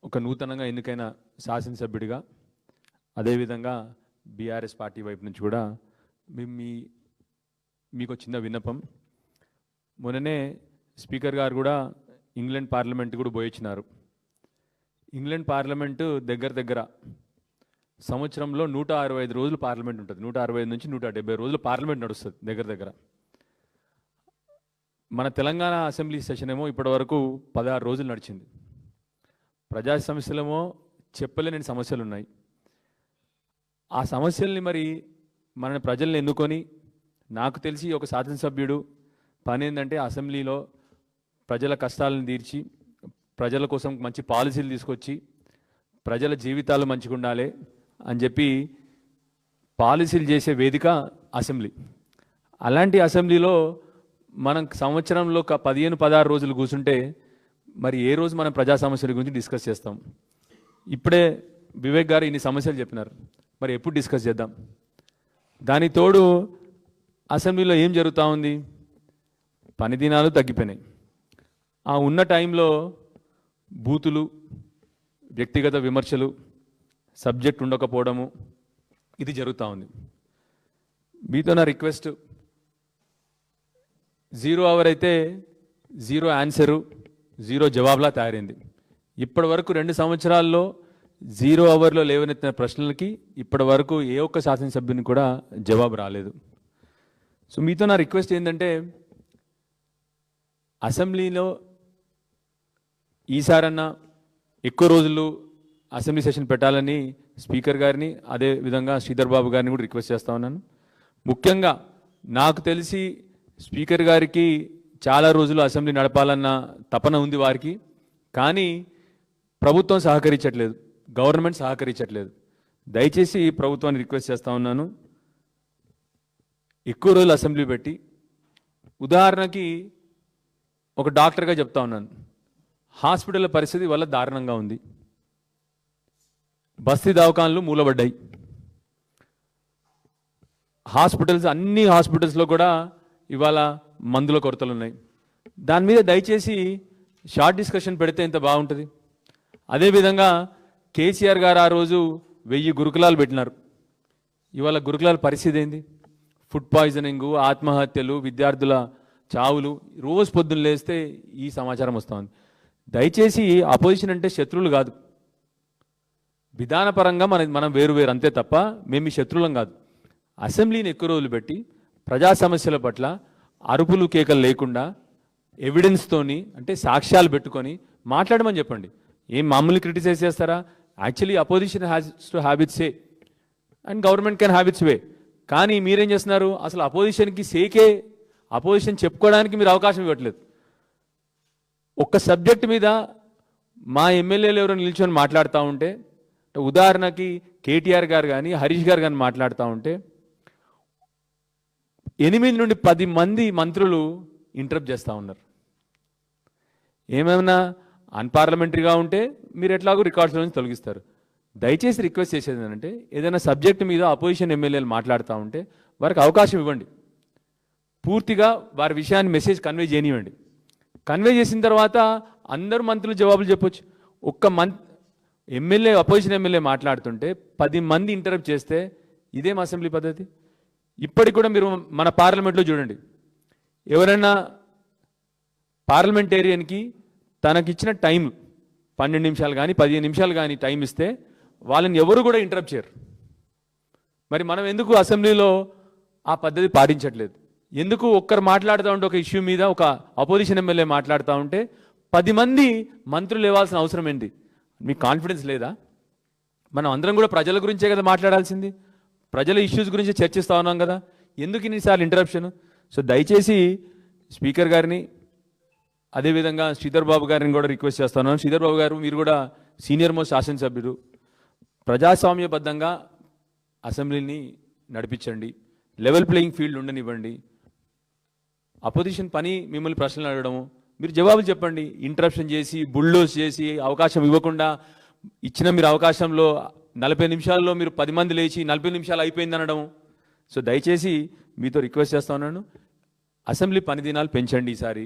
ఒక నూతనంగా ఎన్నికైన శాసనసభ్యుడిగా, అదేవిధంగా బీఆర్ఎస్ పార్టీ వైపు నుంచి కూడా మీకు చిన్న విన్నపం. మొన్ననే స్పీకర్ గారు కూడా ఇంగ్లాండ్ పార్లమెంట్ కూడా పోయొచ్చినారు. ఇంగ్లాండ్ పార్లమెంటు దగ్గర సంవత్సరంలో 165 రోజులు పార్లమెంట్ ఉంటుంది. 165 నుంచి 170 రోజులు పార్లమెంట్ నడుస్తుంది దగ్గర. మన తెలంగాణ అసెంబ్లీ సెషన్ ఏమో ఇప్పటి వరకు 16 రోజులు నడిచింది. ప్రజా సమస్యలేమో చెప్పలేని సమస్యలు ఉన్నాయి. ఆ సమస్యల్ని మరి మన ప్రజల్ని ఎన్నుకొని, నాకు తెలిసి ఒక శాసనసభ్యుడు పని ఏంటంటే అసెంబ్లీలో ప్రజల కష్టాలను తీర్చి, ప్రజల కోసం మంచి పాలసీలు తీసుకొచ్చి, ప్రజల జీవితాలు మంచిగా ఉండాలి అని చెప్పి పాలసీలు చేసే వేదిక అసెంబ్లీ. అలాంటి అసెంబ్లీలో మనం సంవత్సరంలో 15-16 రోజులు కూర్చుంటే మరి ఏ రోజు మనం ప్రజా సమస్యల గురించి డిస్కస్ చేస్తాం? ఇప్పుడే వివేక్ గారు ఇన్ని సమస్యలు చెప్పినారు, మరి ఎప్పుడు డిస్కస్ చేద్దాం? దానికి తోడు అసెంబ్లీలో ఏం జరుగుతూ ఉంది? పని దినాలు తగ్గిపోయినాయి. ఆ ఉన్న టైంలో బూతులు, వ్యక్తిగత విమర్శలు, సబ్జెక్ట్ ఉండకపోవడము, ఇది జరుగుతూ ఉంది. మీతో నా రిక్వెస్ట్, 0 అవర్ అయితే 0 ఆన్సరు, 0 జవాబులా తయారైంది. ఇప్పటి వరకు 2 సంవత్సరాల్లో 0 అవర్లో లేవనెత్తిన ప్రశ్నలకి ఇప్పటి వరకు ఏ ఒక్క శాసనసభ్యుని కూడా జవాబు రాలేదు. సో మీతో నా రిక్వెస్ట్ ఏంటంటే, అసెంబ్లీలో ఈసారన్నా ఎక్కువ రోజులు అసెంబ్లీ సెషన్ పెట్టాలని స్పీకర్ గారిని, అదే విధంగా శ్రీధర్ బాబు గారిని కూడా రిక్వెస్ట్ చేస్తా ఉన్నాను. ముఖ్యంగా నాకు తెలిసి స్పీకర్ గారికి చాలా రోజులు అసెంబ్లీ నడపాలన్న తపన ఉంది వారికి, కానీ ప్రభుత్వం సహకరించట్లేదు, గవర్నమెంట్ సహకరించట్లేదు. దయచేసి ప్రభుత్వాన్ని రిక్వెస్ట్ చేస్తూ ఉన్నాను, ఎక్కువ రోజులు అసెంబ్లీ పెట్టి, ఉదాహరణకి ఒక డాక్టర్గా చెప్తా ఉన్నాను, హాస్పిటల్ పరిస్థితి వల్ల దారుణంగా ఉంది. బస్తీ దవాఖానలు మూలబడ్డాయి. హాస్పిటల్స్, అన్ని హాస్పిటల్స్లో కూడా ఇవాళ మందుల కొరతలు ఉన్నాయి. దాని మీద దయచేసి షార్ట్ డిస్కషన్ పెడితే ఎంత బాగుంటుంది. అదేవిధంగా కేసీఆర్ గారు ఆ రోజు 1000 గురుకులాలు పెట్టినారు. ఇవాళ గురుకులాల పరిస్థితి ఏంది? ఫుడ్ పాయిజనింగ్, ఆత్మహత్యలు, విద్యార్థుల చావులు రోజు పొద్దున్న లేస్తే ఈ సమాచారం వస్తుంది. దయచేసి అపోజిషన్ అంటే శత్రువులు కాదు, విధానపరంగా మనం వేరు అంతే తప్ప మేము మీ శత్రువులం కాదు. అసెంబ్లీని ఎక్కువ రోజులు పెట్టి ప్రజా సమస్యల పట్ల అరుపులు కేకలు లేకుండా ఎవిడెన్స్తోని అంటే సాక్ష్యాలు పెట్టుకొని మాట్లాడమని చెప్పండి. ఏం మామూలు క్రిటిసైజ్ చేస్తారా? Actually opposition has to have its say and government can have its way. కానీ మీరేం చేస్తున్నారు? అసలు అపోజిషన్కి అపోజిషన్ చెప్పుకోవడానికి మీరు అవకాశం ఇవ్వట్లేదు. ఒక్క సబ్జెక్ట్ మీద మా ఎమ్మెల్యేలు ఎవరో నిల్చొని మాట్లాడుతూ ఉంటే, ఉదాహరణకి కేటీఆర్ గారు కానీ హరీష్ గారు కానీ మాట్లాడుతూ ఉంటే 8 నుండి 10 మంది మంత్రులు ఇంటరప్ట్ చేస్తూ ఉన్నారు. ఏమైనా అన్పార్లమెంటరీగా ఉంటే మీరు ఎట్లాగో రికార్డ్స్లో నుంచి తొలగిస్తారు. దయచేసి రిక్వెస్ట్ చేసేది ఏంటంటే ఏదైనా సబ్జెక్ట్ మీద అపోజిషన్ ఎమ్మెల్యేలు మాట్లాడుతూ ఉంటే వారికి అవకాశం ఇవ్వండి, పూర్తిగా వారి విషయాన్ని మెసేజ్ కన్వే చేయనివ్వండి. కన్వే చేసిన తర్వాత అందరూ మంత్రులు జవాబులు చెప్పొచ్చు. అపోజిషన్ ఎమ్మెల్యే మాట్లాడుతుంటే 10 మంది ఇంటరప్ట్ చేస్తే ఇదేం అసెంబ్లీ పద్ధతి? ఇప్పటికి కూడా మీరు మన పార్లమెంట్లో చూడండి, ఎవరైనా పార్లమెంటేరియన్కి తనకిచ్చిన టైం 12 నిమిషాలు కానీ 15 నిమిషాలు కానీ టైం ఇస్తే వాళ్ళని ఎవరు కూడా ఇంటరప్ట్ చేయరు. మరి మనం ఎందుకు అసెంబ్లీలో ఆ పద్ధతి పాటించట్లేదు? ఎందుకు ఒక్కరు మాట్లాడుతూ ఉంటే ఒక ఇష్యూ మీద ఒక అపోజిషన్ ఎమ్మెల్యే మాట్లాడుతూ ఉంటే 10 మంది మంత్రులు ఇవ్వాల్సిన అవసరం ఏంటి? మీకు కాన్ఫిడెన్స్ లేదా? మనం అందరం కూడా ప్రజల గురించే కదా మాట్లాడాల్సింది, ప్రజల ఇష్యూస్ గురించి చర్చిస్తూ ఉన్నాం కదా, ఎందుకు ఇన్నిసార్లు ఇంటరప్షన్? సో దయచేసి స్పీకర్ గారిని అదేవిధంగా శ్రీధర్ బాబు గారిని కూడా రిక్వెస్ట్ చేస్తున్నాను. శ్రీధర్ బాబు గారు, మీరు కూడా సీనియర్ మోస్ట్ శాసనసభ్యులు, ప్రజాస్వామ్యబద్ధంగా అసెంబ్లీని నడిపించండి, లెవెల్ ప్లేయింగ్ ఫీల్డ్ ఉండనివ్వండి. అపోజిషన్ పని మిమ్మల్ని ప్రశ్నలు అడగడము, మీరు జవాబులు చెప్పండి. ఇంటరప్షన్ చేసి బుల్డోస్ చేసి అవకాశం ఇవ్వకుండా ఇచ్చిన మీరు అవకాశంలో 40 నిమిషాల్లో మీరు 10 మంది లేచి 40 నిమిషాలు అయిపోయింది అనడం. సో దయచేసి మీతో రిక్వెస్ట్ చేస్తా ఉన్నాను, అసెంబ్లీ పని దినాలు పెంచండి. ఈసారి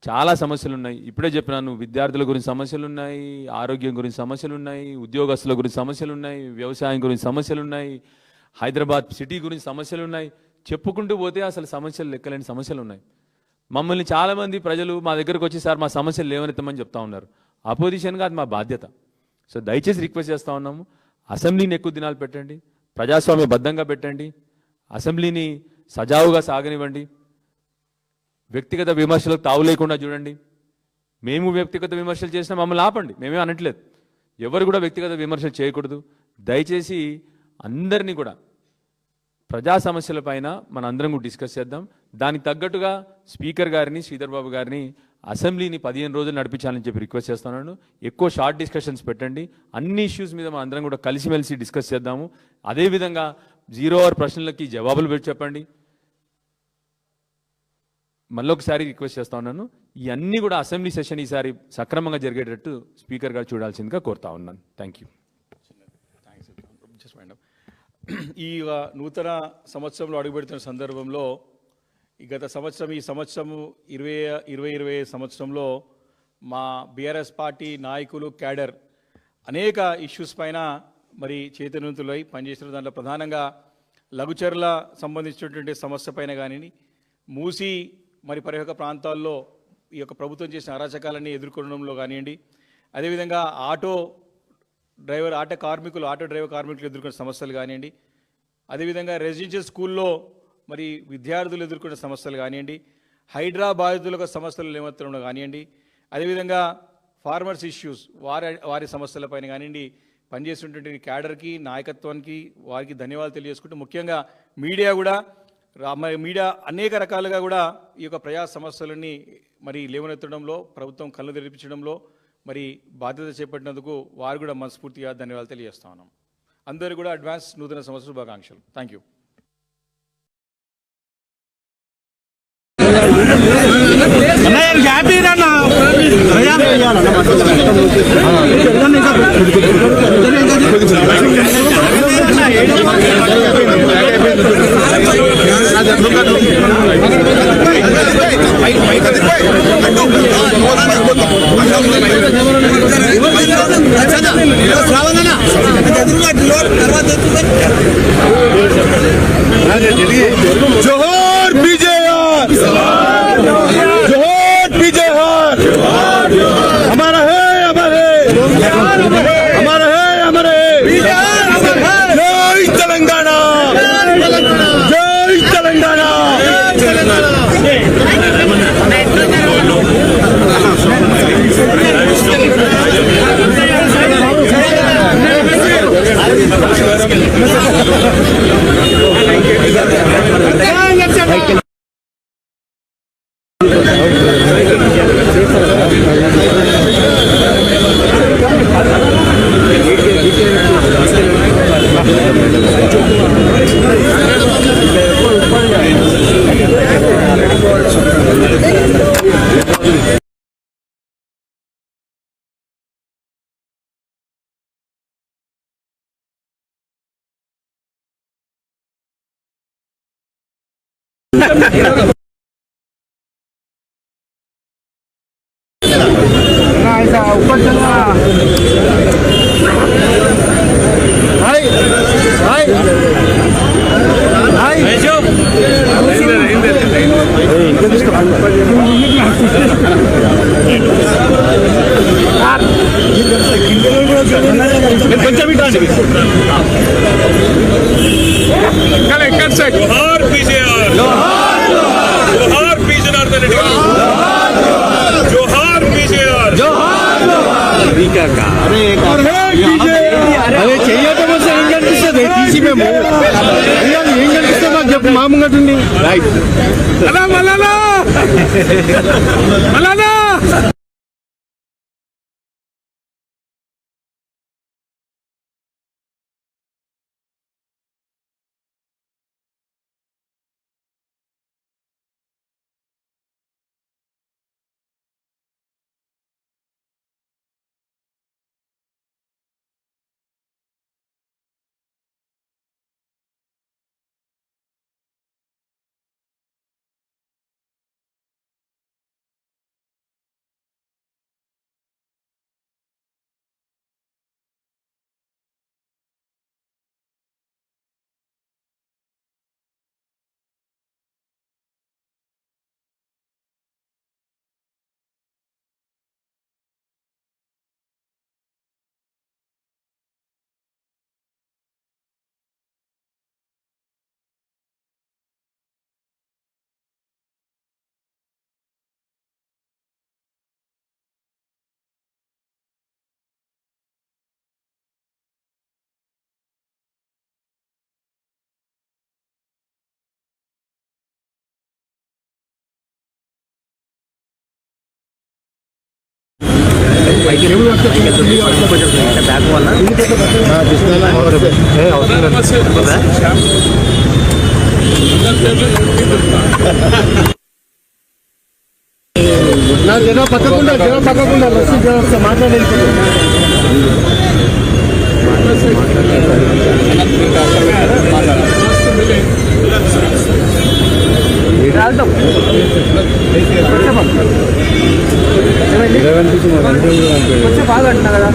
చాలా సమస్యలు ఉన్నాయి, ఇప్పుడే చెప్పినాను. విద్యార్థుల గురించి సమస్యలు ఉన్నాయి, ఆరోగ్యం గురించి సమస్యలు ఉన్నాయి, ఉద్యోగస్తుల గురించి సమస్యలు ఉన్నాయి, వ్యవసాయం గురించి సమస్యలు ఉన్నాయి, హైదరాబాద్ సిటీ గురించి సమస్యలు ఉన్నాయి. చెప్పుకుంటూ పోతే అసలు సమస్యలు లెక్కలేని సమస్యలు ఉన్నాయి. మమ్మల్ని చాలామంది ప్రజలు మా దగ్గరకు వచ్చి సార్ మా సమస్యలు లేవనెత్తమని చెప్తా ఉన్నారు. అపోజిషన్గా అది మా బాధ్యత. సో దయచేసి రిక్వెస్ట్ చేస్తూ ఉన్నాము, అసెంబ్లీని ఎక్కువ దినాలు పెట్టండి, ప్రజాస్వామ్యబద్ధంగా పెట్టండి, అసెంబ్లీని సజావుగా సాగనివ్వండి, వ్యక్తిగత విమర్శలకు తావు లేకుండా చూడండి. మేము వ్యక్తిగత విమర్శలు చేసినా మమ్మల్ని ఆపండి, మేమే అనట్లేదు. ఎవరు కూడా వ్యక్తిగత విమర్శలు చేయకూడదు. దయచేసి అందరినీ కూడా ప్రజా సమస్యల పైన మన అందరం కూడా డిస్కస్ చేద్దాం. దానికి తగ్గట్టుగా స్పీకర్ గారిని శ్రీధర్ బాబు గారిని అసెంబ్లీని 15 రోజులు నడిపించాలని చెప్పి రిక్వెస్ట్ చేస్తున్నాను. ఎక్కువ షార్ట్ డిస్కషన్స్ పెట్టండి, అన్ని ఇష్యూస్ మీద మనం అందరం కూడా కలిసిమెలిసి డిస్కస్ చేద్దాము. అదేవిధంగా 0 అవర్ ప్రశ్నలకి జవాబులు పెట్టి చెప్పండి. మళ్ళొకసారి రిక్వెస్ట్ చేస్తా ఉన్నాను, ఇవన్నీ కూడా అసెంబ్లీ సెషన్ ఈసారి సక్రమంగా జరిగేటట్టు స్పీకర్ గారు చూడాల్సిందిగా కోరుతా ఉన్నాను. Thank you. ఈ నూతన సంవత్సరంలో అడుగుపెడుతున్న సందర్భంలో ఈ సంవత్సరం 2020 సంవత్సరంలో మా బీఆర్ఎస్ పార్టీ నాయకులు క్యాడర్ అనేక ఇష్యూస్ పైన మరి చైతన్యవంతులై పనిచేస్తున్న దాంట్లో ప్రధానంగా లఘుచర్ల సంబంధించినటువంటి సమస్య పైన కానీ, మూసి మరి పరివాహక ప్రాంతాల్లో ఈ యొక్క ప్రభుత్వం చేసిన అరాచకాలన్నీ ఎదుర్కొనడంలో కానివ్వండి, అదేవిధంగా ఆటో డ్రైవర్ కార్మికులు ఎదుర్కొన్న సమస్యలు కానివ్వండి, అదేవిధంగా రెసిడెన్షియల్ స్కూల్లో మరి విద్యార్థులు ఎదుర్కొన్న సమస్యలు కానివ్వండి, హైడ్రా బాధితులకు సమస్యలు లేవనెత్తడంలో కానివ్వండి, అదేవిధంగా ఫార్మర్స్ ఇష్యూస్ వారి సమస్యలపైన కానివ్వండి, పనిచేస్తున్నటువంటి క్యాడర్కి నాయకత్వానికి వారికి ధన్యవాదాలు తెలియజేసుకుంటూ, ముఖ్యంగా మీడియా అనేక రకాలుగా కూడా ఈ యొక్క ప్రజా సమస్యలని మరి లేవనెత్తడంలో ప్రభుత్వం కళ్ళు తెరిపించడంలో మరి బాధ్యత చేపట్టినందుకు వారు కూడా మనస్ఫూర్తిగా ధన్యవాదాలు తెలియజేస్తా ఉన్నాం. అందరూ కూడా అడ్వాన్స్ నూతన సంవత్సర శుభాకాంక్షలు. Thank you. తర్వాత जोहर बीजेआर, जोहर बीजेआर, हमारा है हमारे, हमारा है हमारे, जय तेलंगाना, जय तेलंगाना। जोहार बीजेआर, जोहार बीजेआर, जोहार बीजेआर, అదే చెయ్యటం వస్తే ఏం కనిపిస్తుంది తీసి మేము ఏం కనిపిస్తుంది మాకు చెప్పు మా ముంగటుంది అలా మలానా మలానా నా జనం పక్కకుండా మాట్లాడేది బాగా అంటున్నా కదా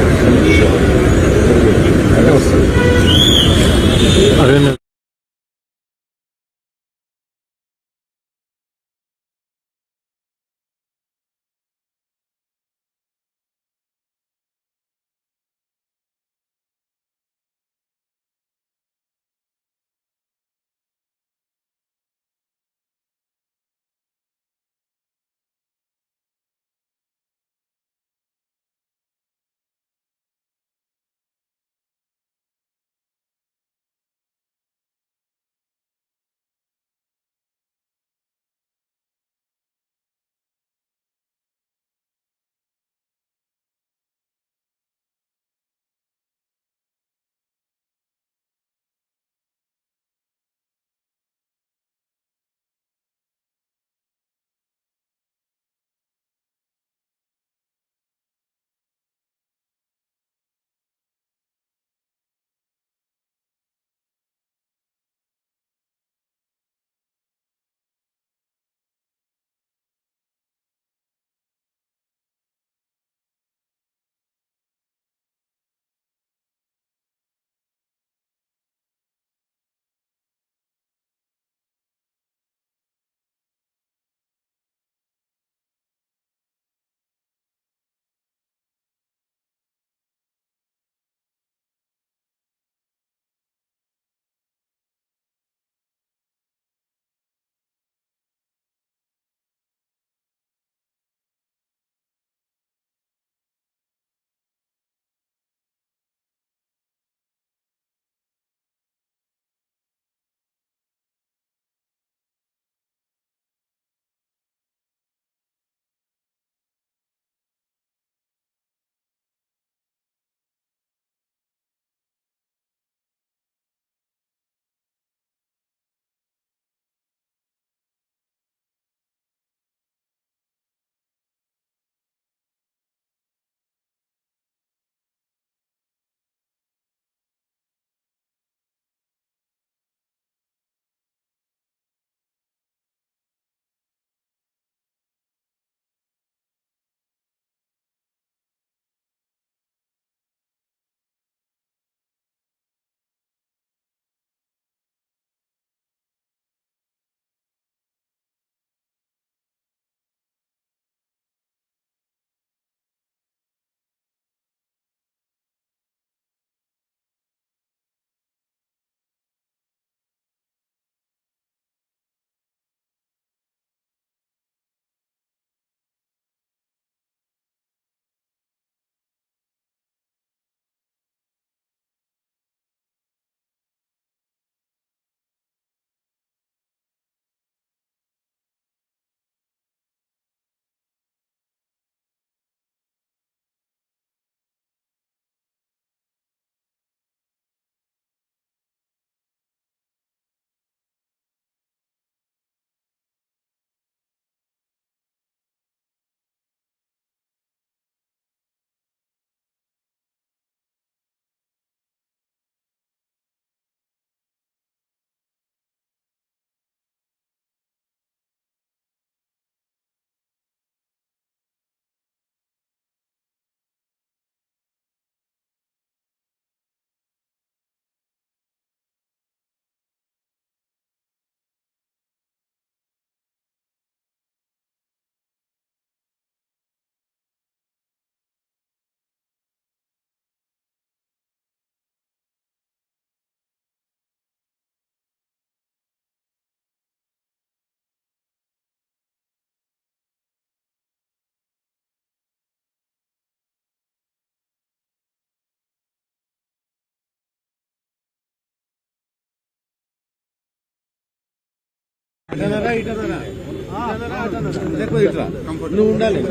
నువ్వు ఉండాలి.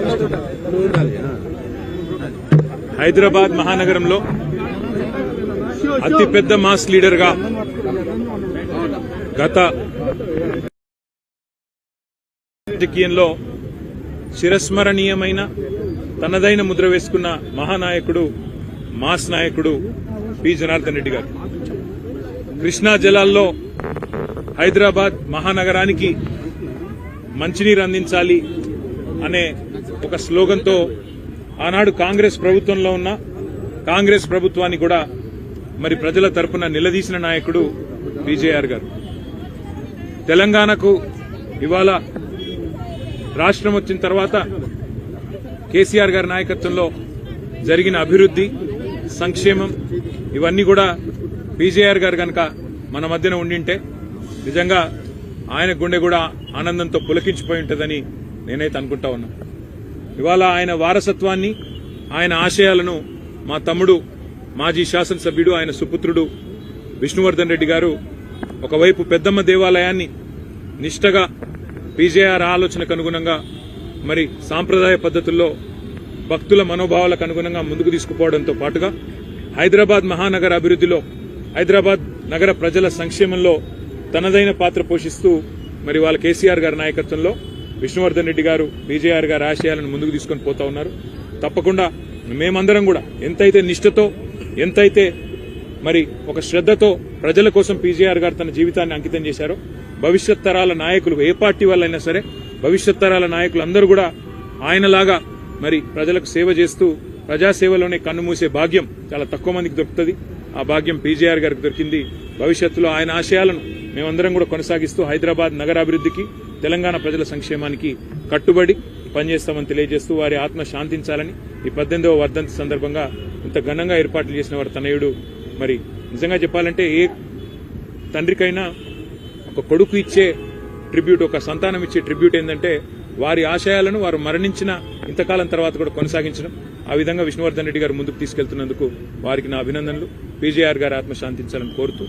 హైదరాబాద్ మహానగరంలో అతిపెద్ద మాస్ లీడర్ గా గత రాజకీయంలో చిరస్మరణీయమైన తనదైన ముద్ర వేసుకున్న మహానాయకుడు మాస్ నాయకుడు పి జనార్దన్ రెడ్డి గారు. కృష్ణా జలాల్లో హైదరాబాద్ మహానగరానికి మంచినీరు అందించాలి అనే ఒక స్లోగన్తో ఆనాడు కాంగ్రెస్ ప్రభుత్వంలో ఉన్న కాంగ్రెస్ ప్రభుత్వాన్ని కూడా మరి ప్రజల తరపున నిలదీసిన నాయకుడు పీజేఆర్ గారు. తెలంగాణకు ఇవాళ రాష్ట్రం వచ్చిన తర్వాత కేసీఆర్ గారి నాయకత్వంలో జరిగిన అభివృద్ధి సంక్షేమం ఇవన్నీ కూడా పీజేఆర్ గారు కనుక మన మధ్యన ఉండింటే నిజంగా ఆయన గుండె కూడా ఆనందంతో పులకించిపోయి ఉంటుందని నేనైతే అనుకుంటా ఉన్నా. ఇవాళ ఆయన వారసత్వాన్ని ఆయన ఆశయాలను మా తమ్ముడు మాజీ శాసనసభ్యుడు ఆయన సుపుత్రుడు విష్ణువర్ధన్ రెడ్డి గారు ఒకవైపు పెద్దమ్మ దేవాలయాన్ని నిష్టగా పీజేఆర్ ఆలోచనకు అనుగుణంగా మరి సాంప్రదాయ పద్ధతుల్లో భక్తుల మనోభావాలకు అనుగుణంగా ముందుకు తీసుకుపోవడంతో పాటుగా హైదరాబాద్ మహానగర అభివృద్ధిలో హైదరాబాద్ నగర ప్రజల సంక్షేమంలో తనదైన పాత్ర పోషిస్తూ మరి వాళ్ళ కేసీఆర్ గారి నాయకత్వంలో విష్ణువర్ధన్ రెడ్డి గారు పీజేఆర్ గారి ఆశయాలను ముందుకు తీసుకొని పోతా ఉన్నారు. తప్పకుండా మేమందరం కూడా ఎంతైతే నిష్ఠతో ఎంతైతే మరి ఒక శ్రద్ధతో ప్రజల కోసం పీజేఆర్ గారు తన జీవితాన్ని అంకితం చేశారో భవిష్యత్ తరాల నాయకులు ఏ పార్టీ వాళ్ళైనా సరే భవిష్యత్ తరాల నాయకులు అందరూ కూడా ఆయనలాగా మరి ప్రజలకు సేవ చేస్తూ ప్రజాసేవలోనే కన్నుమూసే భాగ్యం చాలా తక్కువ మందికి దొరుకుతుంది. ఆ భాగ్యం పీజేఆర్ గారికి దొరికింది. భవిష్యత్తులో ఆయన ఆశయాలను మేమందరం కూడా కొనసాగిస్తూ హైదరాబాద్ నగరాభివృద్ధికి తెలంగాణ ప్రజల సంక్షేమానికి కట్టుబడి పనిచేస్తామని తెలియజేస్తూ వారి ఆత్మ శాంతించాలని ఈ 18వ వర్ధంతి సందర్భంగా ఇంత ఘనంగా ఏర్పాట్లు చేసిన వారి తనయుడు మరి నిజంగా చెప్పాలంటే ఏ తండ్రికైనా ఒక కొడుకు ఇచ్చే ట్రిబ్యూట్ ఒక సంతానం ఇచ్చే ట్రిబ్యూట్ ఏంటంటే వారి ఆశయాలను వారు మరణించిన ఇంతకాలం తర్వాత కూడా కొనసాగించడం. ఆ విధంగా విష్ణువర్ధన్ రెడ్డి గారు ముందుకు తీసుకెళ్తున్నందుకు వారికి నా అభినందనలు. పీజేఆర్ గారి ఆత్మ శాంతించాలని కోరుతూ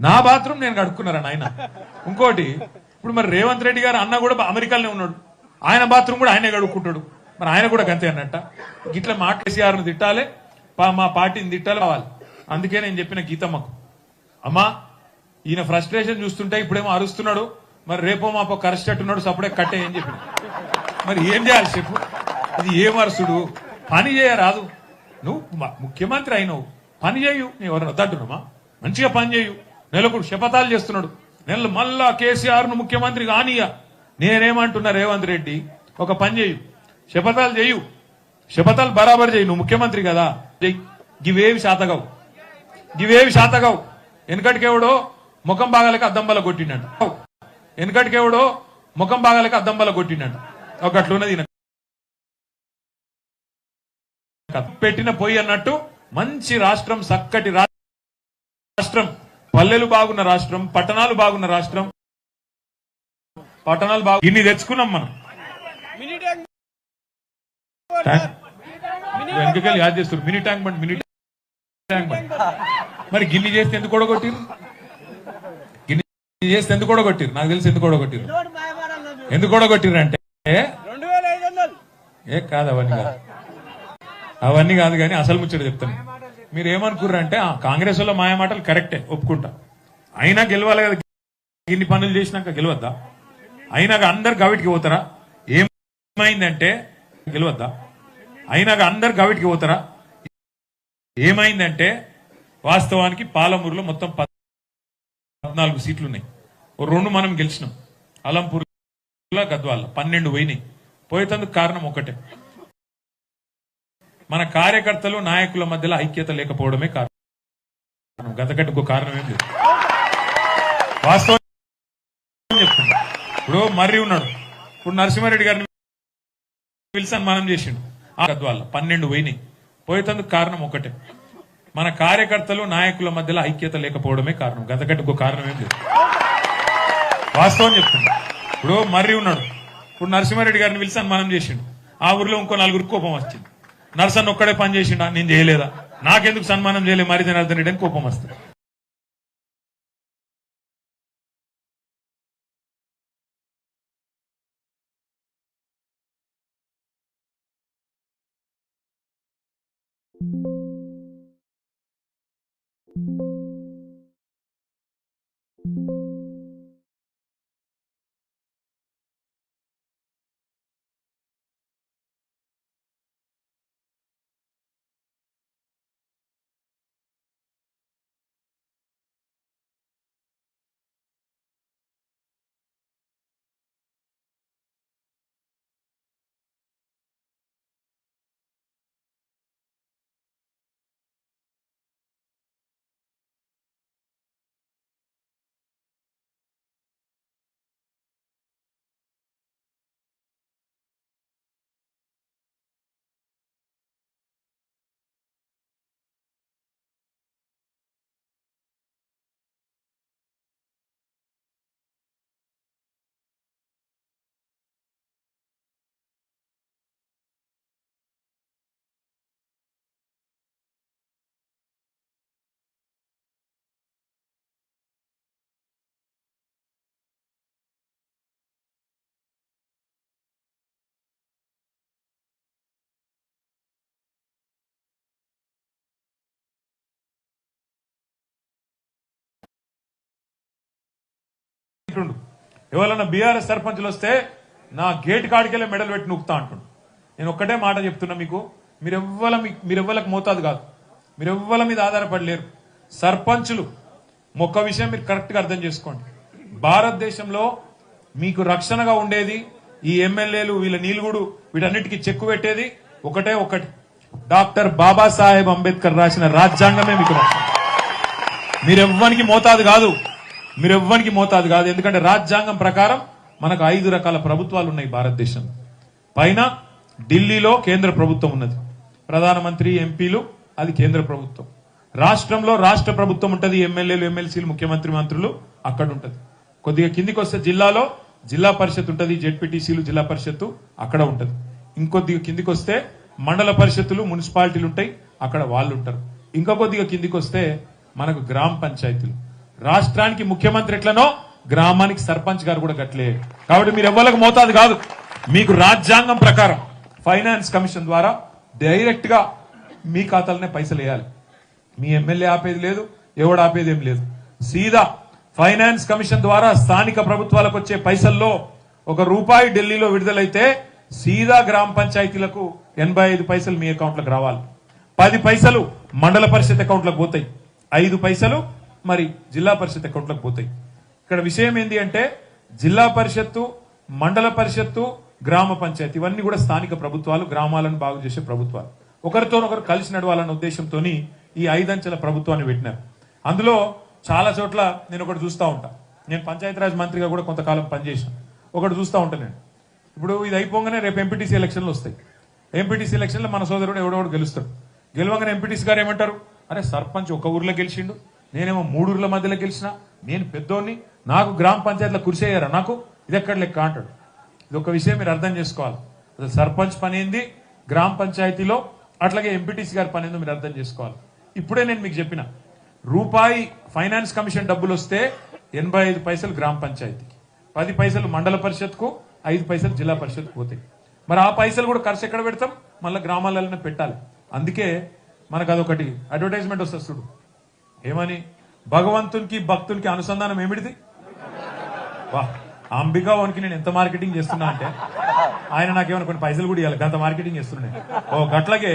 నా బాత్రూమ్ నేను కడుక్కున్నారా నాయన. ఇంకోటి ఇప్పుడు మరి రేవంత్ రెడ్డి గారు అన్న కూడా అమెరికాలోనే ఉన్నాడు, ఆయన బాత్రూమ్ కూడా ఆయనే కడుక్కుంటాడు. మరి ఆయన కూడా గంతే అన్నట్ట. గిట్లా మా కేసీఆర్ను తిట్టాలి, మా పార్టీని తిట్టాలి కావాలి. అందుకే నేను చెప్పిన గీతమ్మకు, అమ్మా ఈయన ఫ్రస్ట్రేషన్ చూస్తుంటే ఇప్పుడేమో అరుస్తున్నాడు, మరి రేపో మాపో కరెస్టట్టున్నాడు, సప్పుడే కట్టే అని చెప్పిన. మరి ఏం చేయాలి చెప్పు? ఇది ఏం అరుసుడు? పని చేయరాదు. నువ్వు ముఖ్యమంత్రి అయినవు, పని చేయు. నేను ఎవరు వద్దంటున్నామా? మంచిగా పని చేయు. నెలకు శపథాలు చేస్తున్నాడు, నెలలు మళ్ళా కేసీఆర్ ను ముఖ్యమంత్రి కానియా. నేనేమంటున్నా, రేవంత్ రెడ్డి ఒక పని చేయు, శపథాలు చేయు, శపథాలు బరాబర్ చేయి. నువ్వు ముఖ్యమంత్రి కదా, చెయ్యి. గివేవి శాతగావు, గివేవి శాతగావు. వెనకటికెవడో ముఖం బాగాలకి అద్దం బల్ల కొట్టిండ, వెనకటికెవడో ముఖం బాగాలకి అద్దం బల్ల కొట్టిండ. ఒకట్లున్నది పెట్టిన పొయ్యి అన్నట్టు. మంచి రాష్ట్రం, చక్కటి రాష్ట్రం, పల్లెలు బాగున్న రాష్ట్రం, పట్టణాలు బాగున్న రాష్ట్రం, పట్టణాలు బాగు ఇన్ని తెచ్చుకున్నాం మనం. వెనకకెళ్ళి యాద్ చేస్తారు mini tank bund, mini tank bund. మరి గిన్ని చేస్తే ఎందుకు ఓడగొట్టిరు? గిన్ని చేస్తే ఎందుకు ఓడగొట్టిరు? నాకు తెలిసి ఎందుకు ఓడగొట్టిరు. ఎందుకు ఓడగొట్టిరు అంటే ఏ కాదు, అవన్నీ కాదు, అవన్నీ కాదు. కానీ అసలు ముచ్చట చెప్తాను. మీరు ఏమనుకుర్రంటే కాంగ్రెస్ లో మాయ మాటలు కరెక్టే, ఒప్పుకుంటా. అయినా గెలవాలి కదా, ఇన్ని పనులు చేసినాక గెలవద్దా? అయినాక అందరు గవిటికి పోతారా? ఏమైందంటే గెలవద్దా? అయినాక అందరు గవిటికి పోతారా? ఏమైందంటే వాస్తవానికి పాలమూరులో మొత్తం 14 సీట్లు ఉన్నాయి. 2 మనం గెలిచినాం. అలంపూర్ గద్వాల 12 పోయినాయి. పోయేందుకు కారణం ఒకటే, మన కార్యకర్తలు నాయకుల మధ్యలో ఐక్యత లేకపోవడమే కారణం. గతకంటే ఇంకో కారణం ఏం లేదు. వాస్తవం చెప్తున్నా. ఇప్పుడు మర్రి ఉన్నాడు, ఇప్పుడు నరసింహారెడ్డి గారిని పిలిచి సన్మానం చేసిండు ఆ గద్వాల 12 పోయినాయి. పోయేందుకు కారణం ఒకటే, మన కార్యకర్తలు నాయకుల మధ్యలో ఐక్యత లేకపోవడమే కారణం. గతగట్టు ఇంకో కారణం ఏం లేదు, వాస్తవం చెప్తున్నా. ఇప్పుడు మర్రి ఉన్నాడు, ఇప్పుడు నరసింహారెడ్డి గారిని పిలిచి సన్మానం చేసిండు. ఆ ఊర్లో ఇంకో 4 కోపం వచ్చింది. నర్సన్ ఒక్కడే పని చేసిండా, నేను చేయలేదా, నాకెందుకు సన్మానం చేయలేదు మరి జనార్దన్ రెడ్డి అని కోపం వస్తుంది. ఎవరన్నా బీఆర్ఎస్ సర్పంచులు వస్తే నా గేట్ కాడికెళ్ళి మెడల్ పెట్టి నూకుతా అంటుండు. నేను ఒక్కటే మాట చెప్తున్నా మీకు, మీరెవ్వలకు మోతాదు కాదు, మీరెవ్వల మీద ఆధారపడలేరు. సర్పంచులు ఒక్క విషయం మీరు కరెక్ట్ గా అర్థం చేసుకోండి, భారతదేశంలో మీకు రక్షణగా ఉండేది ఈ ఎమ్మెల్యేలు, వీళ్ళ నీలుగుడు, వీటన్నిటికీ చెక్కు పెట్టేది ఒకటే ఒకటి, డాక్టర్ బాబాసాహెబ్ అంబేద్కర్ రాసిన రాజ్యాంగమే మీకు రక్షణ. మీరెవ్వనికి మోతాదు కాదు, మీరెవ్వనికి మోతాదు కాదు. ఎందుకంటే రాజ్యాంగం ప్రకారం మనకు 5 రకాల ప్రభుత్వాలు ఉన్నాయి భారతదేశం. పైన ఢిల్లీలో కేంద్ర ప్రభుత్వం ఉన్నది, ప్రధానమంత్రి, ఎంపీలు, అది కేంద్ర ప్రభుత్వం. రాష్ట్రంలో రాష్ట్ర ప్రభుత్వం ఉంటది, ఎమ్మెల్యేలు, ఎమ్మెల్సీలు, ముఖ్యమంత్రి, మంత్రులు అక్కడ ఉంటది. కొద్దిగా కిందికి వస్తే జిల్లాలో జిల్లా పరిషత్ ఉంటది, జెడ్పీటీసీలు, జిల్లా పరిషత్తు అక్కడ ఉంటది. ఇంకొద్దిగా కిందికి వస్తే మండల పరిషత్తులు, మున్సిపాలిటీలు ఉంటాయి, అక్కడ వాళ్ళు ఉంటారు. ఇంకా కొద్దిగా కిందికి వస్తే మనకు గ్రామ పంచాయతీలు. రాష్ట్రానికి ముఖ్యమంత్రి ఎట్లనో గ్రామానికి సర్పంచ్ గారు కూడా గట్లే. కాబట్టి మీరు ఎవ్వరికి మోతాదు కాదు. మీకు రాజ్యాంగం ప్రకారం ఫైనాన్స్ కమిషన్ ద్వారా డైరెక్ట్ గా మీ ఖాతాలనే పైసలు వేయాలి. మీ ఎమ్మెల్యే ఆపేది లేదు, ఎవడు ఆపేది ఏం లేదు. సీదా ఫైనాన్స్ కమిషన్ ద్వారా స్థానిక ప్రభుత్వాలకు వచ్చే పైసల్లో ₹1 ఢిల్లీలో విడుదలైతే సీదా గ్రామ పంచాయతీలకు 85 పైసలు మీ అకౌంట్లకు రావాలి. 10 పైసలు మండల పరిషత్ అకౌంట్లకు పోతాయి, 5 పైసలు మరి జిల్లా పరిషత్ అకౌంట్లకు పోతాయి. ఇక్కడ విషయం ఏంటి అంటే జిల్లా పరిషత్తు, మండల పరిషత్తు, గ్రామ పంచాయతీ ఇవన్నీ కూడా స్థానిక ప్రభుత్వాలు, గ్రామాలను బాగు చేసే ప్రభుత్వాలు. ఒకరితోనొకరు కలిసి నడవాలన్న ఉద్దేశంతో ఈ 5 అంచెల ప్రభుత్వాన్ని పెట్టినారు. అందులో చాలా చోట్ల నేను ఒకటి చూస్తూ ఉంటా, నేను పంచాయతీరాజ్ మంత్రిగా కూడా కొంతకాలం పనిచేసాను. ఒకటి చూస్తూ ఉంటాను నేను, ఇప్పుడు ఇది అయిపోగానే రేపు ఎంపీటీసీ ఎలక్షన్లు వస్తాయి. ఎంపీటీసీ ఎలక్షన్లో మన సోదరుడు ఎవడెవడు గెలుస్తాడు. గెలవగానే ఎంపీటీసీ గారు ఏమంటారు, అరే సర్పంచ్ ఒక ఊర్లో గెలిచిండు, నేనేమో 3 ఊర్ల మధ్యలో గెలిచిన, నేను పెద్దోడిని, నాకు గ్రామ పంచాయతీలో కుర్చీ అయ్యారా, నాకు ఇది ఎక్కడ లెక్క అంటాడు. ఇది ఒక విషయం మీరు అర్థం చేసుకోవాలి. అసలు సర్పంచ్ పని ఏంది గ్రామ పంచాయతీలో, అట్లాగే ఎంపీటీసీ గారి పని ఏందో మీరు అర్థం చేసుకోవాలి. ఇప్పుడే నేను మీకు చెప్పిన ₹1 ఫైనాన్స్ కమిషన్ డబ్బులు వస్తే 85 పైసలు గ్రామ పంచాయతీకి, 10 పైసలు మండల పరిషత్కు, 5 పైసలు జిల్లా పరిషత్కు పోతాయి. మరి ఆ పైసలు కూడా ఖర్చు ఎక్కడ పెడతాం, మళ్ళీ గ్రామాలలోనే పెట్టాలి. అందుకే మనకు అదొకటి అడ్వర్టైజ్మెంట్ వస్తుంది చూడు, ఏమని, భగవంతునికి భక్తునికి అనుసంధానం ఏమిటిది, వా అంబికా వానికి నేను ఎంత మార్కెటింగ్ చేస్తున్నా అంటే ఆయన నాకేమైనా కొన్ని పైసలు కూడా ఇవ్వాలి, గంత మార్కెటింగ్ చేస్తున్నాను. గట్లాగే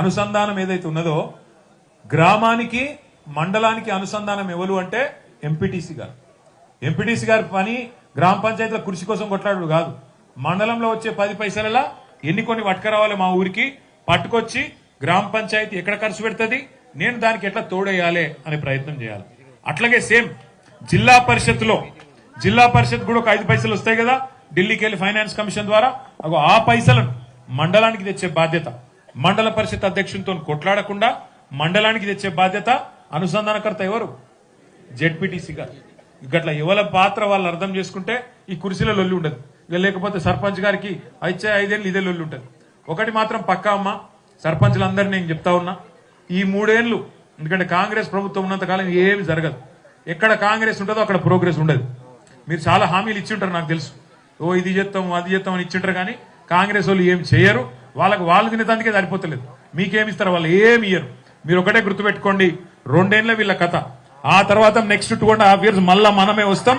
అనుసంధానం ఏదైతే ఉన్నదో గ్రామానికి, మండలానికి అనుసంధానం ఎవరు అంటే ఎంపీటీసీ గారు. ఎంపీటీసీ గారి పని గ్రామ పంచాయతీల కృషి కోసం కొట్లాడు కాదు, మండలంలో వచ్చే 10 పైసలలో కొన్ని పట్టుకురావాలి మా ఊరికి, పట్టుకొచ్చి గ్రామ పంచాయతీ ఎక్కడ ఖర్చు పెడుతుంది, నేను దానికి ఎట్లా తోడేయాలి అనే ప్రయత్నం చేయాలి. అట్లాగే సేమ్ జిల్లా పరిషత్తులో, జిల్లా పరిషత్ కూడా ఒక 5 పైసలు వస్తాయి కదా ఢిల్లీకి వెళ్ళి ఫైనాన్స్ కమిషన్ ద్వారా, ఆ పైసలను మండలానికి తెచ్చే బాధ్యత, మండల పరిషత్ అధ్యక్షునితో కొట్లాడకుండా మండలానికి తెచ్చే బాధ్యత అనుసంధానకర్త ఎవరు? జెడ్పీటీసీ గారు. గట్ల ఎవల పాత్ర వాళ్ళు అర్థం చేసుకుంటే ఈ కుర్చీలో లొల్లి ఉండదు. ఇక లేకపోతే సర్పంచ్ గారికి అయితే 5 ఏళ్ళు ఇదే లొల్లి ఉంటుంది. ఒకటి మాత్రం పక్కా అమ్మ, సర్పంచ్లందరినీ నేను చెప్తా ఉన్నా, ఈ 3 ఏళ్ళు ఎందుకంటే కాంగ్రెస్ ప్రభుత్వం ఉన్నంతకాలం ఏమి జరగదు. ఎక్కడ కాంగ్రెస్ ఉంటుందో అక్కడ ప్రోగ్రెస్ ఉండదు. మీరు చాలా హామీలు ఇచ్చి ఉంటారు, నాకు తెలుసు. ఓ ఇది చేస్తాం అది చేస్తాం అని ఇచ్చింటారు, కానీ కాంగ్రెస్ వాళ్ళు ఏమి చేయరు. వాళ్ళు తినేదానికే సరిపోతలేదు. మీకేమిస్తారు? వాళ్ళు ఏమి ఇయ్యరు. మీరు ఒకటే గుర్తుపెట్టుకోండి, 2 ఏళ్ళ వీళ్ళ కథ. ఆ తర్వాత నెక్స్ట్ 2.5 years మళ్ళా మనమే వస్తాం.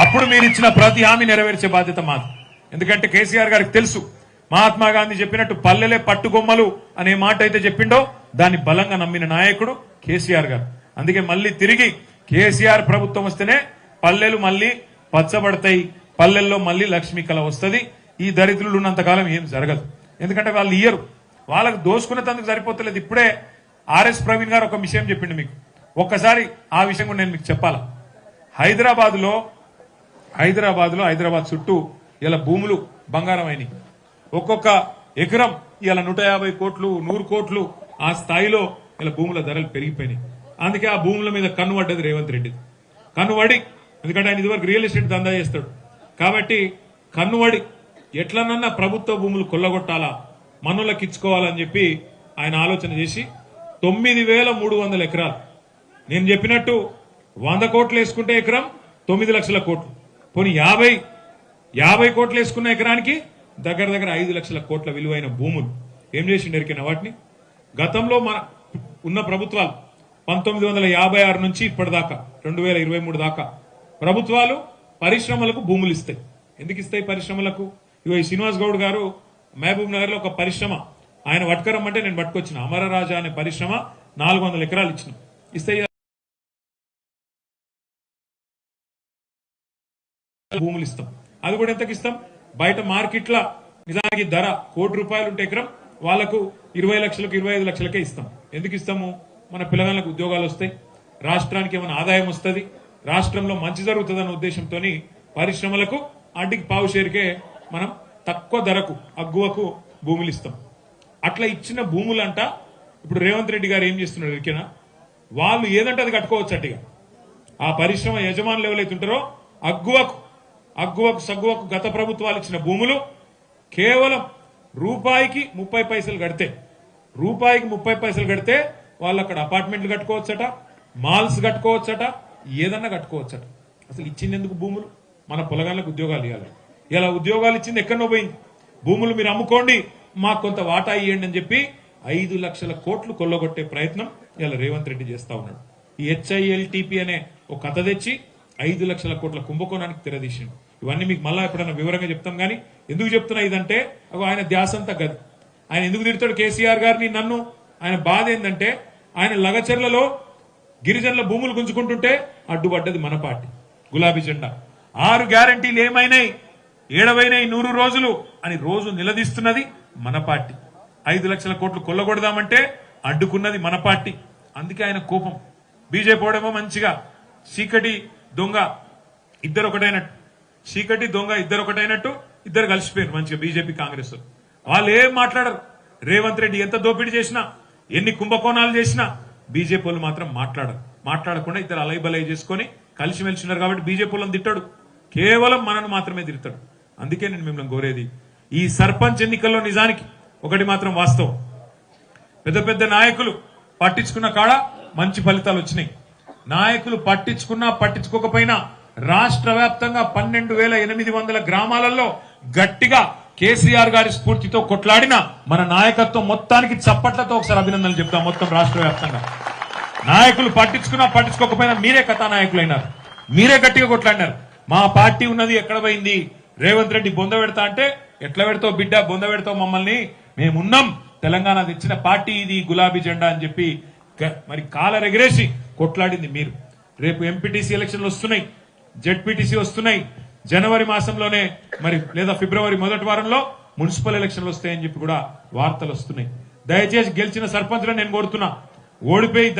అప్పుడు మీరు ఇచ్చిన ప్రతి హామీ నెరవేర్చే బాధ్యత మాది. ఎందుకంటే కేసీఆర్ గారికి తెలుసు, మహాత్మా గాంధీ చెప్పినట్టు పల్లెలే పట్టుగొమ్మలు అనే మాట అయితే చెప్పిండో దాన్ని బలంగా నమ్మిన నాయకుడు కేసీఆర్ గారు. అందుకే మళ్ళీ తిరిగి కేసీఆర్ ప్రభుత్వం వస్తేనే పల్లెలు మళ్ళీ పచ్చబడతాయి, పల్లెల్లో మళ్ళీ లక్ష్మీ కళ వస్తుంది. ఈ దరిద్రులు ఉన్నంతకాలం ఏం జరగదు. ఎందుకంటే వాళ్ళు ఇయ్యరు, వాళ్ళకు దోసుకునేందుకు సరిపోతలేదు. ఇప్పుడే ఆర్ఎస్ ప్రవీణ్ గారు ఒక విషయం చెప్పిండు మీకు. ఒక్కసారి ఆ విషయం కూడా నేను మీకు చెప్పాలా. హైదరాబాద్ చుట్టూ ఇలా భూములు బంగారం అయినాయి. ఒక్కొక్క ఎకరం ఇలా 150 కోట్లు 100 కోట్లు ఆ స్థాయిలో ఇలా భూముల ధరలు పెరిగిపోయినాయి. అందుకే ఆ భూముల మీద కన్నుపడ్డది రేవంత్ రెడ్డి. కన్నుపడి, ఎందుకంటే ఆయన ఇదివరకు రియల్ ఎస్టేట్ దందా చేస్తాడు కాబట్టి కన్నుపడి ఎట్లనన్నా ప్రభుత్వ భూములు కొల్లగొట్టాలా, మనోళ్ళకి ఇచ్చుకోవాలని చెప్పి ఆయన ఆలోచన చేసి 9,300 ఎకరాలు, నేను చెప్పినట్టు 100 కోట్లు వేసుకుంటే ఎకరం 9 లక్షల కోట్లు, పోనీ 50 కోట్లు వేసుకున్న ఎకరానికి దగ్గర 5 లక్షల కోట్ల విలువైన భూములు ఏం చేసిండు ఎరికిన వాటిని. గతంలో మన ఉన్న ప్రభుత్వాలు 1956 నుంచి ఇప్పటిదాకా 2023 దాకా ప్రభుత్వాలు పరిశ్రమలకు భూములు ఇస్తాయి. ఎందుకు ఇస్తాయి పరిశ్రమలకు? ఇగో ఈ శ్రీనివాస్ గౌడ్ గారు మహబూబ్ నగర్ లో ఒక పరిశ్రమ ఆయన పట్టుకరమ్మంటే నేను పట్టుకొచ్చిన అమరరాజా అనే పరిశ్రమ 400 ఎకరాలు ఇచ్చిన. ఇస్తాయి భూములు ఇస్తాం. అది కూడా ఎంతకి ఇస్తాం? బయట మార్కెట్ల నిజానికి ధర ₹1,00,00,000 ఉంటే ఎకరం వాళ్లకు 20 లక్షలకు 25 లక్షలకే ఇస్తాం. ఎందుకు ఇస్తాము? మన పిల్లగాళ్ళకు ఉద్యోగాలు వస్తాయి, రాష్ట్రానికి ఏమైనా ఆదాయం వస్తుంది, రాష్ట్రంలో మంచి జరుగుతుందన్న ఉద్దేశంతో పరిశ్రమలకు అడ్డికి పావు షేరుకే మనం తక్కువ ధరకు అగ్గువకు భూములు ఇస్తాం. అట్లా ఇచ్చిన భూములంట ఇప్పుడు రేవంత్ రెడ్డి గారు ఏం చేస్తున్నారు ఎరికేనా? వాళ్ళు ఏదంటే అది కట్టుకోవచ్చు అట్టిగా. ఆ పరిశ్రమ యజమానులు ఎవరైతే ఉంటారో అగ్గువకు సగ్గువకు గత ప్రభుత్వాలు ఇచ్చిన భూములు కేవలం రూపాయికి 30 పైసలు కడితే వాళ్ళు అక్కడ అపార్ట్మెంట్లు కట్టుకోవచ్చట, మాల్స్ కట్టుకోవచ్చట, ఏదన్నా కట్టుకోవచ్చట. అసలు ఇచ్చిందెందుకు భూములు? మన పొలగాళ్ళకు ఉద్యోగాలు ఇవ్వాలి. ఇలా ఉద్యోగాలు ఇచ్చింది ఎక్కడో పోయింది. భూములు మీరు అమ్ముకోండి, మాకు కొంత వాటా ఇవ్వండి అని చెప్పి 5 లక్షల కోట్లు కొల్లగొట్టే ప్రయత్నం ఇలా రేవంత్ రెడ్డి చేస్తా ఉన్నాడు. ఈ HILTP అనే ఒక కథ తెచ్చి 5 లక్షల కోట్ల కుంభకోణానికి తెరదీసిండు. ఇవన్నీ మీకు మళ్ళా ఎప్పుడైనా వివరంగా చెప్తాం. కానీ ఎందుకు చెప్తున్నా ఇదంటే ఆయన ధ్యాసంతా గది. ఆయన ఎందుకు తిడతాడు కేసీఆర్ గారిని, నన్ను? ఆయన బాధ ఏంటంటే ఆయన లగచర్లలో గిరిజనుల భూములు గుంజుకుంటుంటే అడ్డుపడ్డది మన పార్టీ, గులాబీ జెండా. 6 గ్యారంటీలు ఏమైనాయి, 100 రోజులు అని రోజు నిలదీస్తున్నది మన పార్టీ. 5 లక్షల కోట్లు కొల్లగొడదామంటే అడ్డుకున్నది మన పార్టీ. అందుకే ఆయన కోపం. బీజేపీ ఓడేమో మంచిగా చీకటి దొంగ ఇద్దరు ఒకటైనట్టు ఇద్దరు కలిసిపోయారు మంచిగా బీజేపీ కాంగ్రెస్. వాళ్ళు ఏం మాట్లాడరు. రేవంత్ రెడ్డి ఎంత దోపిడీ చేసినా, ఎన్ని కుంభకోణాలు చేసినా బీజేపీ వాళ్ళు మాత్రం మాట్లాడకుండా ఇద్దరు అలైబలై చేసుకుని కలిసిమెలిసి ఉన్నారు. కాబట్టి బీజేపీ వాళ్ళని తిట్టాడు, కేవలం మనను మాత్రమే తిడతాడు. అందుకే నేను మిమ్మల్ని కోరేది, ఈ సర్పంచ్ ఎన్నికల్లో నిజానికి ఒకటి మాత్రం వాస్తవం, పెద్ద పెద్ద నాయకులు పట్టించుకున్న కాడ మంచి ఫలితాలు వచ్చినాయి. నాయకులు పట్టించుకున్నా పట్టించుకోకపోయినా రాష్ట్ర వ్యాప్తంగా 12,800 గ్రామాలలో గట్టిగా కేసీఆర్ గారి స్ఫూర్తితో కొట్లాడిన మన నాయకత్వం మొత్తానికి చప్పట్లతో ఒకసారి అభినందనలు చెప్తాం. మొత్తం రాష్ట్ర వ్యాప్తంగా నాయకులు పట్టించుకున్నా పట్టించుకోకపోయినా మీరే కథానాయకులైనారు, మీరే గట్టిగా కొట్లాడినారు. మా పార్టీ ఉన్నది ఎక్కడ పోయింది, రేవంత్ రెడ్డి బొంద పెడతా అంటే ఎట్లా పెడతావు బిడ్డ, బొంద పెడతావు మమ్మల్ని, మేమున్నాం, తెలంగాణ తెచ్చిన పార్టీ ఇది గులాబీ జెండా అని చెప్పి మరి కాలరెగరేసి కొట్లాడింది మీరు. రేపు ఎంపీటీసీ ఎలక్షన్లు వస్తున్నాయి, జెడ్పీటీసీ వస్తున్నాయి, జనవరి మాసంలోనే మరి లేదా ఫిబ్రవరి మొదటి వారంలో మున్సిపల్ ఎలక్షన్లు వస్తాయని చెప్పి కూడా వార్తలు వస్తున్నాయి. దయచేసి గెలిచిన సర్పంచ్లను నేను కోరుతున్నా,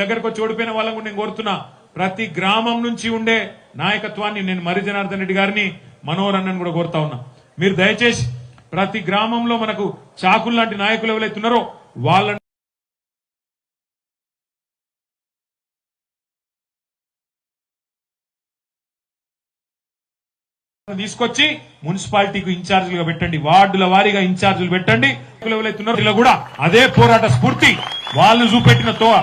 దగ్గరకు వచ్చి ఓడిపోయిన వాళ్ళని కూడా నేను కోరుతున్నా, ప్రతి గ్రామం నుంచి ఉండే నాయకత్వాన్ని నేను మరి జనార్దన్ రెడ్డి గారిని, మనోహర్ అన్నని కూడా కోరుతా ఉన్నా. మీరు దయచేసి ప్రతి గ్రామంలో మనకు చాకులు లాంటి నాయకులు ఎవరైతే ఉన్నారో వాళ్ళని తీసుకొచ్చి మున్సిపాలిటీకి ఇన్ఛార్జీలుగా పెట్టండి, వార్డుల వారీగా ఇన్ఛార్జీలు పెట్టండి. ఎవరైతే కూడా అదే పోరాట స్ఫూర్తి వాళ్ళు చూపెట్టిన తోవ,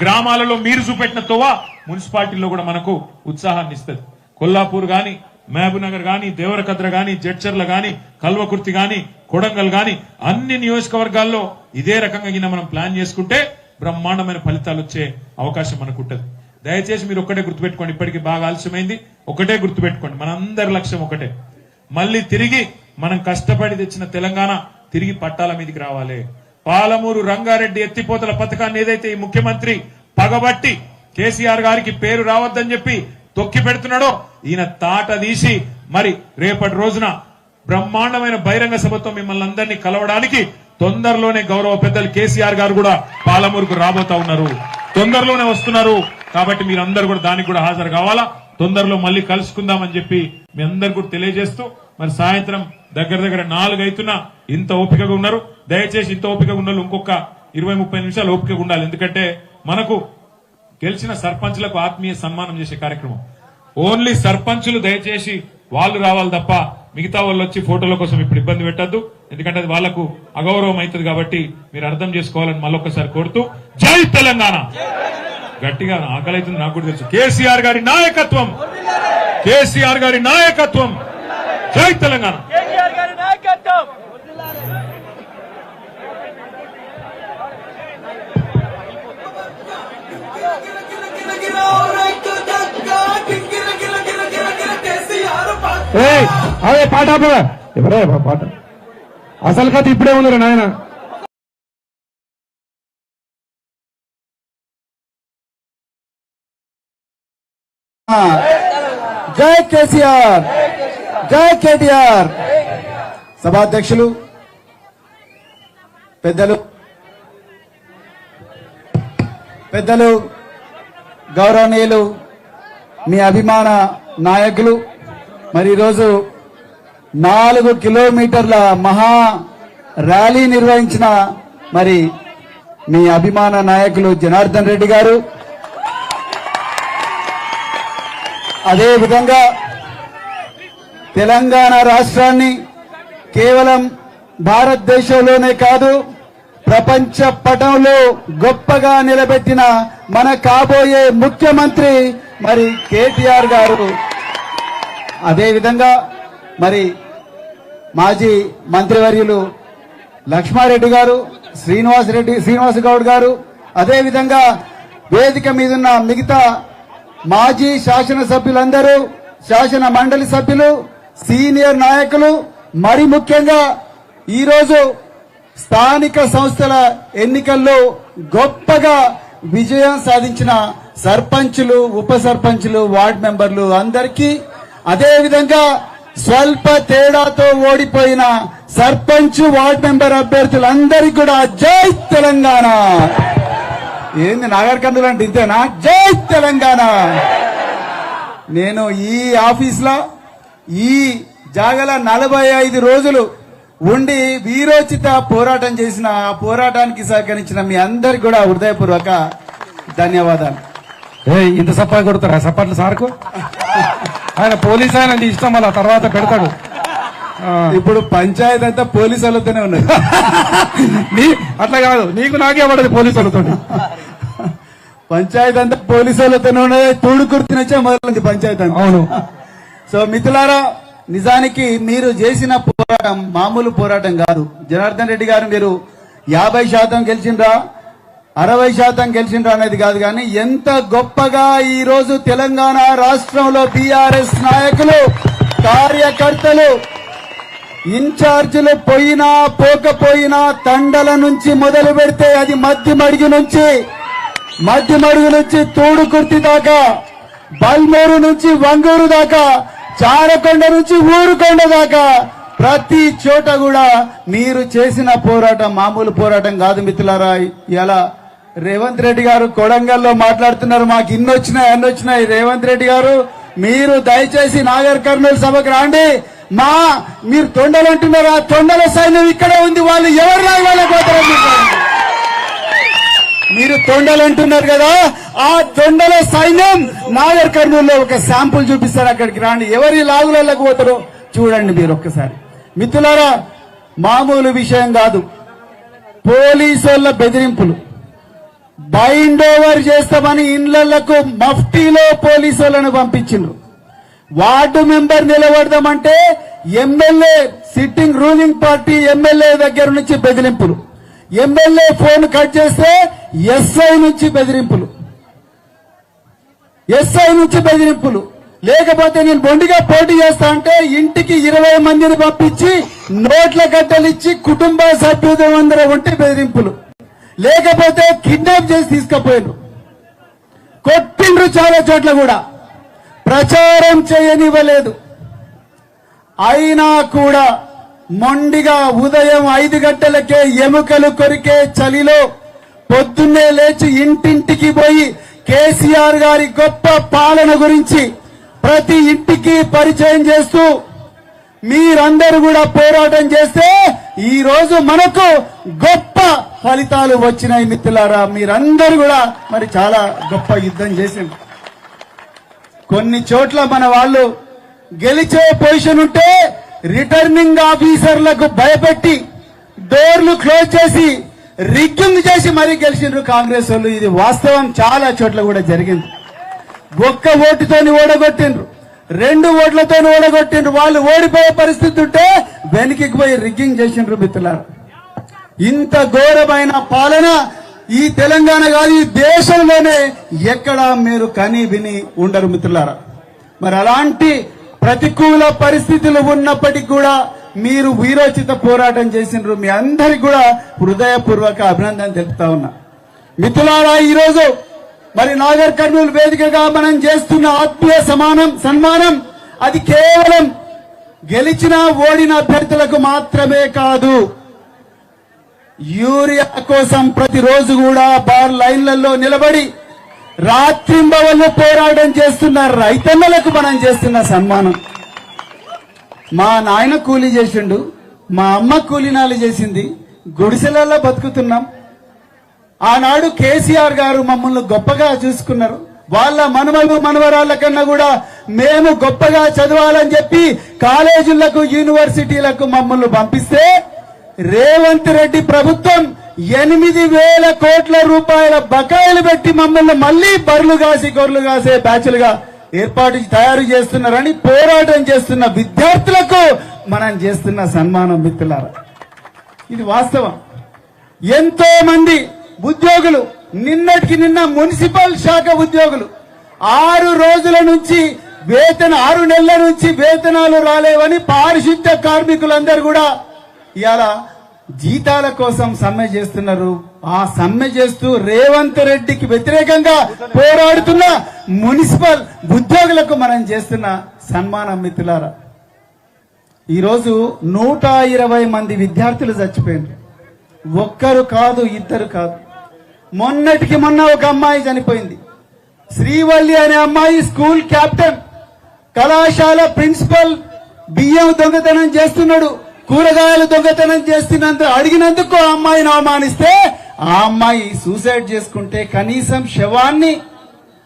గ్రామాలలో మీరు చూపెట్టిన తోవ మున్సిపాలిటీలో కూడా మనకు ఉత్సాహాన్ని ఇస్తుంది. కొల్లాపూర్ గాని, మహబూబ్ నగర్ గాని, దేవరకద్ర గాని, జడ్చర్ల గాని, కల్వకుర్తి గాని, కొడంగల్ గాని అన్ని నియోజకవర్గాల్లో ఇదే రకంగా మనం ప్లాన్ చేసుకుంటే బ్రహ్మాండమైన ఫలితాలు వచ్చే అవకాశం మనకు ఉంటుంది. దయచేసి మీరు ఒక్కటే గుర్తుపెట్టుకోండి, ఇప్పటికీ బాగా ఆలస్యమైంది. ఒకటే గుర్తుపెట్టుకోండి, మనందరి లక్ష్యం ఒకటే, మళ్ళీ తిరిగి మనం కష్టపడి తెచ్చిన తెలంగాణ తిరిగి పట్టాల మీదకి రావాలి. పాలమూరు రంగారెడ్డి ఎత్తిపోతల పథకాన్ని ఏదైతే ఈ ముఖ్యమంత్రి పగబట్టి కేసీఆర్ గారికి పేరు రావద్దని చెప్పి తొక్కి పెడుతున్నాడో ఈయన తాట తీసి మరి రేపటి రోజున బ్రహ్మాండమైన బహిరంగ సభతో మిమ్మల్ని అందరినీ కలవడానికి తొందరలోనే గౌరవ పెద్దలు కేసీఆర్ గారు కూడా పాలమూరుకు రాబోతా ఉన్నారు, తొందరలోనే వస్తున్నారు. కాబట్టి మీరందరూ కూడా దానికి కూడా హాజరు కావాలా. తొందరలో మళ్ళీ కలుసుకుందామని చెప్పి మీ అందరు కూడా తెలియజేస్తూ మరి సాయంత్రం దగ్గర 4 అవుతున్నా ఇంత ఓపికగా ఉన్నారు. దయచేసి ఇంత ఓపికగా ఉన్న ఇంకొక 20-30 నిమిషాలు ఓపికగా ఉండాలి. ఎందుకంటే మనకు గెలిచిన సర్పంచ్లకు ఆత్మీయ సన్మానం చేసే కార్యక్రమం. ఓన్లీ సర్పంచులు దయచేసి వాళ్ళు రావాలి తప్ప మిగతా వాళ్ళు వచ్చి ఫోటోల కోసం ఇప్పుడు ఇబ్బంది పెట్టద్దు, ఎందుకంటే అది వాళ్లకు అగౌరవం అవుతుంది. కాబట్టి మీరు అర్థం చేసుకోవాలని మళ్ళొక్కసారి కోరుతూ జై తెలంగాణ. గట్టిగా ఆకలి అవుతుంది, నాకు కూడా తెలుసు. కేసీఆర్ గారి నాయకత్వం, కేసీఆర్ గారి నాయకత్వం, జై తెలంగాణ. అదే పాట ఎవరే పాట అసలు కథ ఇప్పుడే ఉన్నారు నాయన. జై కేసీఆర్, జై కేటీఆర్. సభాధ్యక్షులు పెద్దలు గౌరవనీయులు మీ అభిమాన నాయకులు మరి ఈరోజు 4 కిలోమీటర్ల మహా ర్యాలీ నిర్వహించిన మరి మీ అభిమాన నాయకులు జనార్దన్ రెడ్డి గారు, అదేవిధంగా తెలంగాణ రాష్ట్రాన్ని కేవలం భారతదేశంలోనే కాదు ప్రపంచ పటంలో గొప్పగా నిలబెట్టిన మన కాబోయే ముఖ్యమంత్రి మరి కేటీఆర్ గారు, అదేవిధంగా మరి మాజీ మంత్రివర్యులు లక్ష్మారెడ్డి గారు, శ్రీనివాస్ గౌడ్ గారు, అదేవిధంగా వేదిక మీదున్న మిగతా మాజీ శాసనసభ్యులందరూ, శాసన మండలి సభ్యులు, సీనియర్ నాయకులు, మరి ముఖ్యంగా ఈరోజు స్థానిక సంస్థల ఎన్నికల్లో గొప్పగా విజయం సాధించిన సర్పంచులు, ఉప సర్పంచులు, వార్డు మెంబర్లు అందరికీ, అదేవిధంగా స్వల్ప తేడాతో ఓడిపోయిన సర్పంచ్, వార్డు మెంబర్ అభ్యర్థులందరికీ కూడా జై తెలంగాణ. ఏంది నాగర్ కర్నూలు అంటే ఇంతేనా? జై తెలంగాణ. నేను ఈ ఆఫీస్లో ఈ జాగల 45 రోజులు ఉండి వీరోచిత పోరాటం చేసిన, ఆ పోరాటానికి సహకరించిన మీ అందరికి కూడా హృదయపూర్వక ధన్యవాదాలు. ఇంత సప్పా కొడతారా సప్పట్లు సార్కు? ఆయన పోలీస్ ఆయన ఇష్టం, అలా తర్వాత పెడతాడు. ఇప్పుడు పంచాయతీ అంతా పోలీసు వాళ్ళతోనే ఉన్నది. అట్లా కాదు, నీకు నాకే పడదు పోలీసు వాళ్ళతో. పంచాయతీ అంతా పోలీసు వాళ్ళతోనే ఉన్నది. తూడుకుర్తి నుంచే మొదలైంది పంచాయతీ అంతా. అవును. సో మిత్రులారా, నిజానికి మీరు చేసిన పోరాటం మామూలు పోరాటం కాదు. జనార్దన్ రెడ్డి గారు మీరు 50% గెలిచిండ్రా, 60% గెలిచిండ్రా అనేది కాదు, కానీ ఎంత గొప్పగా ఈ రోజు తెలంగాణ రాష్ట్రంలో బీఆర్ఎస్ నాయకులు, కార్యకర్తలు, ఇన్ఛార్జీలు పోయినా పోకపోయినా తండల నుంచి మొదలు పెడితే అది మధ్య మడుగు నుంచి తూడుకుర్తి దాకా, బల్మూరు నుంచి వంగూరు దాకా, చారకొండ నుంచి ఊరుకొండ దాకా ప్రతి చోట కూడా మీరు చేసిన పోరాటం మామూలు పోరాటం కాదు మిత్రులారా. ఇలా రేవంత్ రెడ్డి గారు కొడంగల్లో మాట్లాడుతున్నారు, మాకు ఇన్నొచ్చినాయి అన్నొచ్చినాయి. రేవంత్ రెడ్డి గారు మీరు దయచేసి నాగర్ కర్నూలు సభకు రాండి, మీరు తొండలు అంటున్నారా? తొండల సైన్యం ఇక్కడే ఉంది. వాళ్ళు ఎవరు వాళ్ళ మీరు తొండలు అంటున్నారు కదా, ఆ తొండల సైన్యం నాగర్ కర్నూలులో ఒక శాంపుల్ చూపిస్తారు. అక్కడికి రాండి, ఎవరి లాగులకు పోతారో చూడండి మీరు ఒక్కసారి. మిత్రులారా, మామూలు విషయం కాదు. పోలీసుల బెదిరింపులు, బైండ్ ఓవర్ చేస్తామని ఇండ్లకు మఫ్టీలో పోలీసులను పంపించిండ్రు. వార్డు మెంబర్ నిలబడదామంటే MLA, sitting ruling party MLA దగ్గర నుంచి బెదిరింపులు. ఎమ్మెల్యే ఫోన్ కట్ చేస్తే ఎస్ఐ నుంచి బెదిరింపులు, లేకపోతే నేను బొండిగా పోటీ చేస్తా అంటే ఇంటికి 20 మందిని పంపించి నోట్ల గడ్డలిచ్చి కుటుంబ సభ్యులందరూ ఉంటే బెదిరింపులు, లేకపోతే కిడ్నాప్ చేసి తీసుకుపోయారు, కొట్టిండ్రు. చాలా చోట్ల కూడా ప్రచారం చేయనివ్వలేదు. అయినా కూడా మొండిగా ఉదయం 5 గంటలకే ఎముకలు కొరికే చలిలో పొద్దున్నే లేచి ఇంటింటికి పోయి కేసీఆర్ గారి గొప్ప పాలన గురించి ప్రతి ఇంటికి పరిచయం చేస్తూ మీరందరూ కూడా పోరాటం చేస్తే ఈ రోజు మనకు గొప్ప ఫలితాలు వచ్చినాయి. మిత్రులారా, మీరందరూ కూడా మరి చాలా గొప్ప యుద్ధం చేసింది. కొన్ని చోట్ల మన వాళ్ళు గెలిచే పొజిషన్ ఉంటే రిటర్నింగ్ ఆఫీసర్లకు భయపెట్టి డోర్లు క్లోజ్ చేసి రిగ్గింగ్ చేసి మరీ గెలిచిండ్రు కాంగ్రెస్ వాళ్ళు. ఇది వాస్తవం, చాలా చోట్ల కూడా జరిగింది. ఒక్క ఓటుతోని ఓడగొట్టిండ్రు, 2 ఓట్లతోని ఓడగొట్టిండ్రు. వాళ్ళు ఓడిపోయే పరిస్థితి ఉంటే వెనక్కి పోయి రిగ్గింగ్ చేసిండ్రు. మిత్రులారా, ఇంత ఘోరమైన పాలన ఈ తెలంగాణ కాదు, ఈ దేశంలోనే ఎక్కడా మీరు కని విని ఉండరు. మిత్రులారా, మరి అలాంటి ప్రతికూల పరిస్థితులు ఉన్నప్పటికీ కూడా మీరు వీరోచిత పోరాటం చేసినారు. మీ అందరికి కూడా హృదయపూర్వక అభినందన తెలుపుతా ఉన్నా. మిత్రులారా, ఈరోజు మరి నాగర్ కర్నూలు వేదికగా మనం చేస్తున్న ఆత్మీయ సన్మానం అది కేవలం గెలిచిన ఓడిన అభ్యర్థులకు మాత్రమే కాదు. యూరియా కోసం ప్రతిరోజు కూడా బార్ లైన్లలో నిలబడి రాత్రింబవళ్ళు పోరాటం చేస్తున్న రైతన్నలకు మనం చేస్తున్న సన్మానం. మా నాయన కూలీ చేసిండు, మా అమ్మ కూలీనాలు చేసింది, గుడిసెలలో బతుకుతున్నాం. ఆనాడు కేసీఆర్ గారు మమ్మల్ని గొప్పగా చూసుకున్నారు. వాళ్ళ మనవరాళ్ల కన్నా కూడా మేము గొప్పగా చదవాలని చెప్పి కాలేజీలకు యూనివర్సిటీలకు మమ్మల్ని పంపిస్తే రేవంత్ రెడ్డి ప్రభుత్వం 8,000 కోట్ల రూపాయల బకాయిలు పెట్టి మమ్మల్ని మళ్లీ బర్లు కాసి గొర్రెలు కాసే బ్యాచ్లుగా తయారు చేస్తున్నారని పోరాటం చేస్తున్న విద్యార్థులకు మనం చేస్తున్న సన్మానం. మిత్రులారా, ఇది వాస్తవం. ఎంతో మంది ఉద్యోగులు నిన్నటికి నిన్న మున్సిపల్ శాఖ ఉద్యోగులు 6 రోజుల నుంచి 6 నెలల నుంచి వేతనాలు రాలేవని పారిశుద్ధ్య కార్మికులందరూ కూడా ఇవాళ జీతాల కోసం సమ్మె చేస్తున్నారు. ఆ సమ్మె చేస్తూ రేవంత్ రెడ్డికి వ్యతిరేకంగా పోరాడుతున్న మున్సిపల్ ఉద్యోగులకు మనం చేస్తున్న సన్మానం. మిత్రులారా, ఈరోజు 120 మంది విద్యార్థులు చచ్చిపోయారు. ఒక్కరు కాదు, ఇద్దరు కాదు. మొన్నటికి మొన్న ఒక అమ్మాయి చనిపోయింది. శ్రీవల్లి అనే అమ్మాయి స్కూల్ కెప్టెన్, కళాశాల ప్రిన్సిపల్ బియ్యం దొంగతనం చేస్తున్నాడు, కూరగాయలు దొంగతనం చేస్తున్నందుకు అడిగినందుకు ఆ అమ్మాయిని అవమానిస్తే ఆ అమ్మాయి సూసైడ్ చేసుకుంటే కనీసం శవాన్ని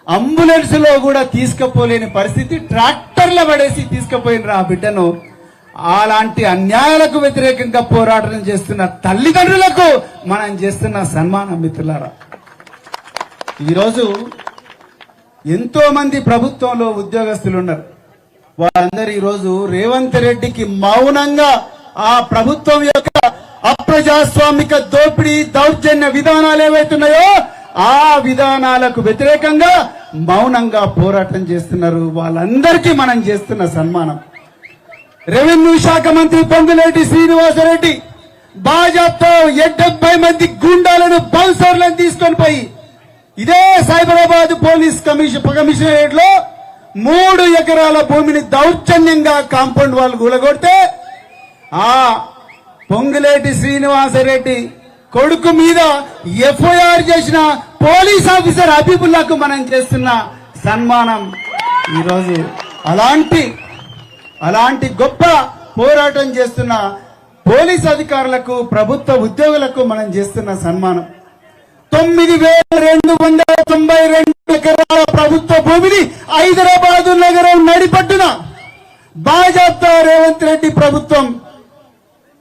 అంబులెన్స్ లో కూడా తీసుకుపోలేని పరిస్థితి, ట్రాక్టర్ల పడేసి తీసుకుపోయిన ఆ బిడ్డను. అలాంటి అన్యాయాలకు వ్యతిరేకంగా పోరాటం చేస్తున్న తల్లిదండ్రులకు మనం చేస్తున్న సన్మానం. మిత్రులారా, ఈరోజు ఎంతో మంది ప్రభుత్వంలో ఉద్యోగస్తులు ఉన్నారు. వాళ్ళందరూ ఈరోజు రేవంత్ రెడ్డికి మౌనంగా ఆ ప్రభుత్వం యొక్క అప్రజాస్వామిక దోపిడీ దౌర్జన్య విధానాలు ఏవైతున్నాయో ఆ విధానాలకు వ్యతిరేకంగా మౌనంగా పోరాటం చేస్తున్నారు. వాళ్ళందరికీ మనం చేస్తున్న సన్మానం. రెవెన్యూ శాఖ మంత్రి పొంగులేటి శ్రీనివాసరెడ్డి భాజపాతో 70 మంది గుండాలను బౌన్సర్లను తీసుకొని పోయి ఇదే సైబరాబాద్ పోలీస్ కమిషనరేట్ లో 3 ఎకరాల భూమిని దౌర్జన్యంగా కాంపౌండ్ వాళ్ళు కూలగొడితే ఆ పొంగులేటి శ్రీనివాసరెడ్డి కొడుకు మీద ఎఫ్ఐఆర్ చేసిన పోలీస్ ఆఫీసర్ హబీబుల్లాకు మనం చేస్తున్న సన్మానం. ఈరోజు అలాంటి గొప్ప పోరాటం చేస్తున్న పోలీస్ అధికారులకు, ప్రభుత్వ ఉద్యోగులకు మనం చేస్తున్న సన్మానం. 9,292 ఎకరాల ప్రభుత్వ భూమిని హైదరాబాదు నగరం నడిపట్టున బాజాప్తా రేవంత్ రెడ్డి ప్రభుత్వం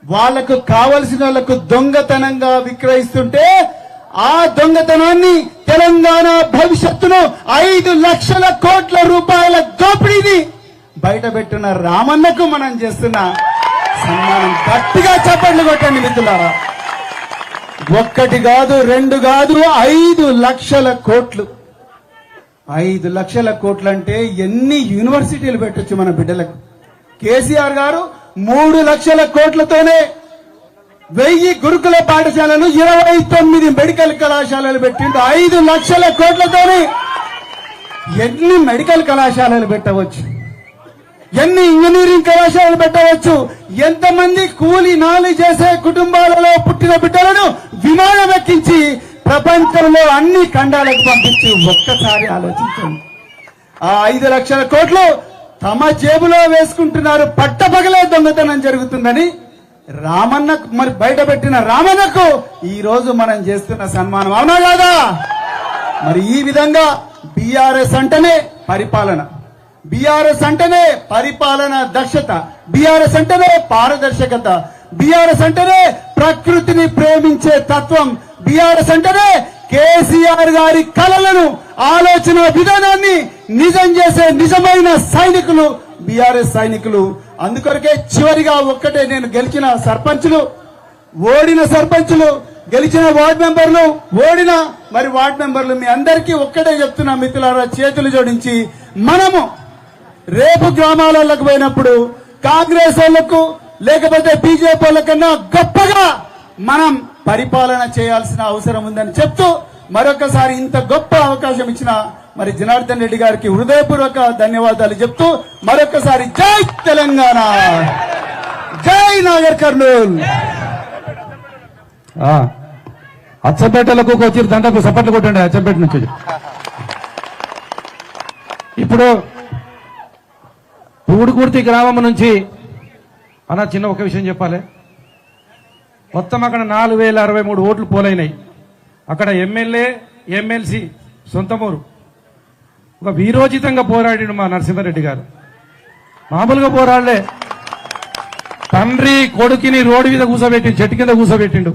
వాళ్లకు కావలసిన వాళ్లకు దొంగతనంగా విక్రయిస్తుంటే, ఆ దొంగతనాన్ని తెలంగాణ భవిష్యత్తును 5 లక్షల కోట్ల రూపాయల దోపిడీని బయటపెట్టిన రామన్నకు మనం చేస్తున్న సన్మానం. గట్టిగా చప్పట్లు కొట్టండి మిత్రులారా. 1 కాదు 2 కాదు 5 లక్షల కోట్లు. 5 లక్షల కోట్లు అంటే ఎన్ని యూనివర్సిటీలు పెట్టొచ్చు మన బిడ్డలకు. కేసీఆర్ గారు 3 లక్షల కోట్లతోనే 1000 గురుకుల పాఠశాలలు, 29 మెడికల్ కళాశాలలు పెట్టిండు. 5 లక్షల కోట్లతోనే ఎన్ని మెడికల్ కళాశాలలు పెట్టవచ్చు, ఎన్ని ఇంజనీరింగ్ కళాశాలలు పెట్టవచ్చు, ఎంతమంది కూలి నాలి చేసే కుటుంబాలలో పుట్టిన బిడ్డలను విమానం ఎక్కించి ప్రపంచంలో అన్ని ఖండాలకు పంపించి ఒక్కసారి ఆలోచించండి. ఆ 5 లక్షల కోట్లు తమ జేబులో వేసుకుంటున్నారు. పట్టపగలే దొంగతనం జరుగుతుందని రామన్నకు మరి బయట పెట్టిన రామన్నకు ఈ రోజు మనం చేస్తున్న సన్మానం. అవునా కాదా? మరి ఈ విధంగా బీఆర్ఎస్ అంటేనే పరిపాలన, బీఆర్ఎస్ అంటేనే పరిపాలన దక్షత, బీఆర్ఎస్ అంటేనే పారదర్శకత, బీఆర్ఎస్ అంటేనే ప్రకృతిని ప్రేమించే తత్వం, బీఆర్ఎస్ అంటేనే కేసీఆర్ గారి కలలను, ఆలోచన విధానాన్ని నిజం చేసే నిజమైన సైనికులు బీఆర్ఎస్ సైనికులు. అందుకొరకే చివరిగా ఒక్కటే, నేను గెలిచిన సర్పంచులు, ఓడిన సర్పంచులు, గెలిచిన వార్డు మెంబర్లు, ఓడిన మరి వార్డు మెంబర్లు, మీ అందరికీ ఒక్కటే చెప్తున్నా మిత్రులారా, చేతులు జోడించి మనము రేపు గ్రామాలకు పోయినప్పుడు కాంగ్రెస్ వాళ్లకు లేకపోతే బీజేపీ వాళ్ళకన్నా గొప్పగా మనం పరిపాలన చేయాల్సిన అవసరం ఉందని చెప్తూ మరొకసారి ఇంత గొప్ప అవకాశం ఇచ్చిన మరి జనార్దన్ రెడ్డి గారికి హృదయపూర్వక ధన్యవాదాలు చెప్తూ మరొకసారి జై తెలంగాణ, జై నాగర్ కర్నూల్. అచ్చంపేటలకు వచ్చి దండకు సపట్లు కొట్టండి. అచ్చంపేట నుంచి ఇప్పుడు పూడుకుర్తి గ్రామం నుంచి అన్న చిన్న ఒక విషయం చెప్పాలి. మొత్తం అక్కడ 4063 ఓట్లు పోలైనాయి. అక్కడ ఎమ్మెల్యే, ఎమ్మెల్సీ సొంతమూరు. ఒక వీరోచితంగా పోరాడిండు మా నరసింహారెడ్డి గారు. మామూలుగా పోరాడలే. తండ్రి కొడుకుని రోడ్డు మీద కూర్చోబెట్టిండు, చెట్టు కింద కూర్చోబెట్టిండు.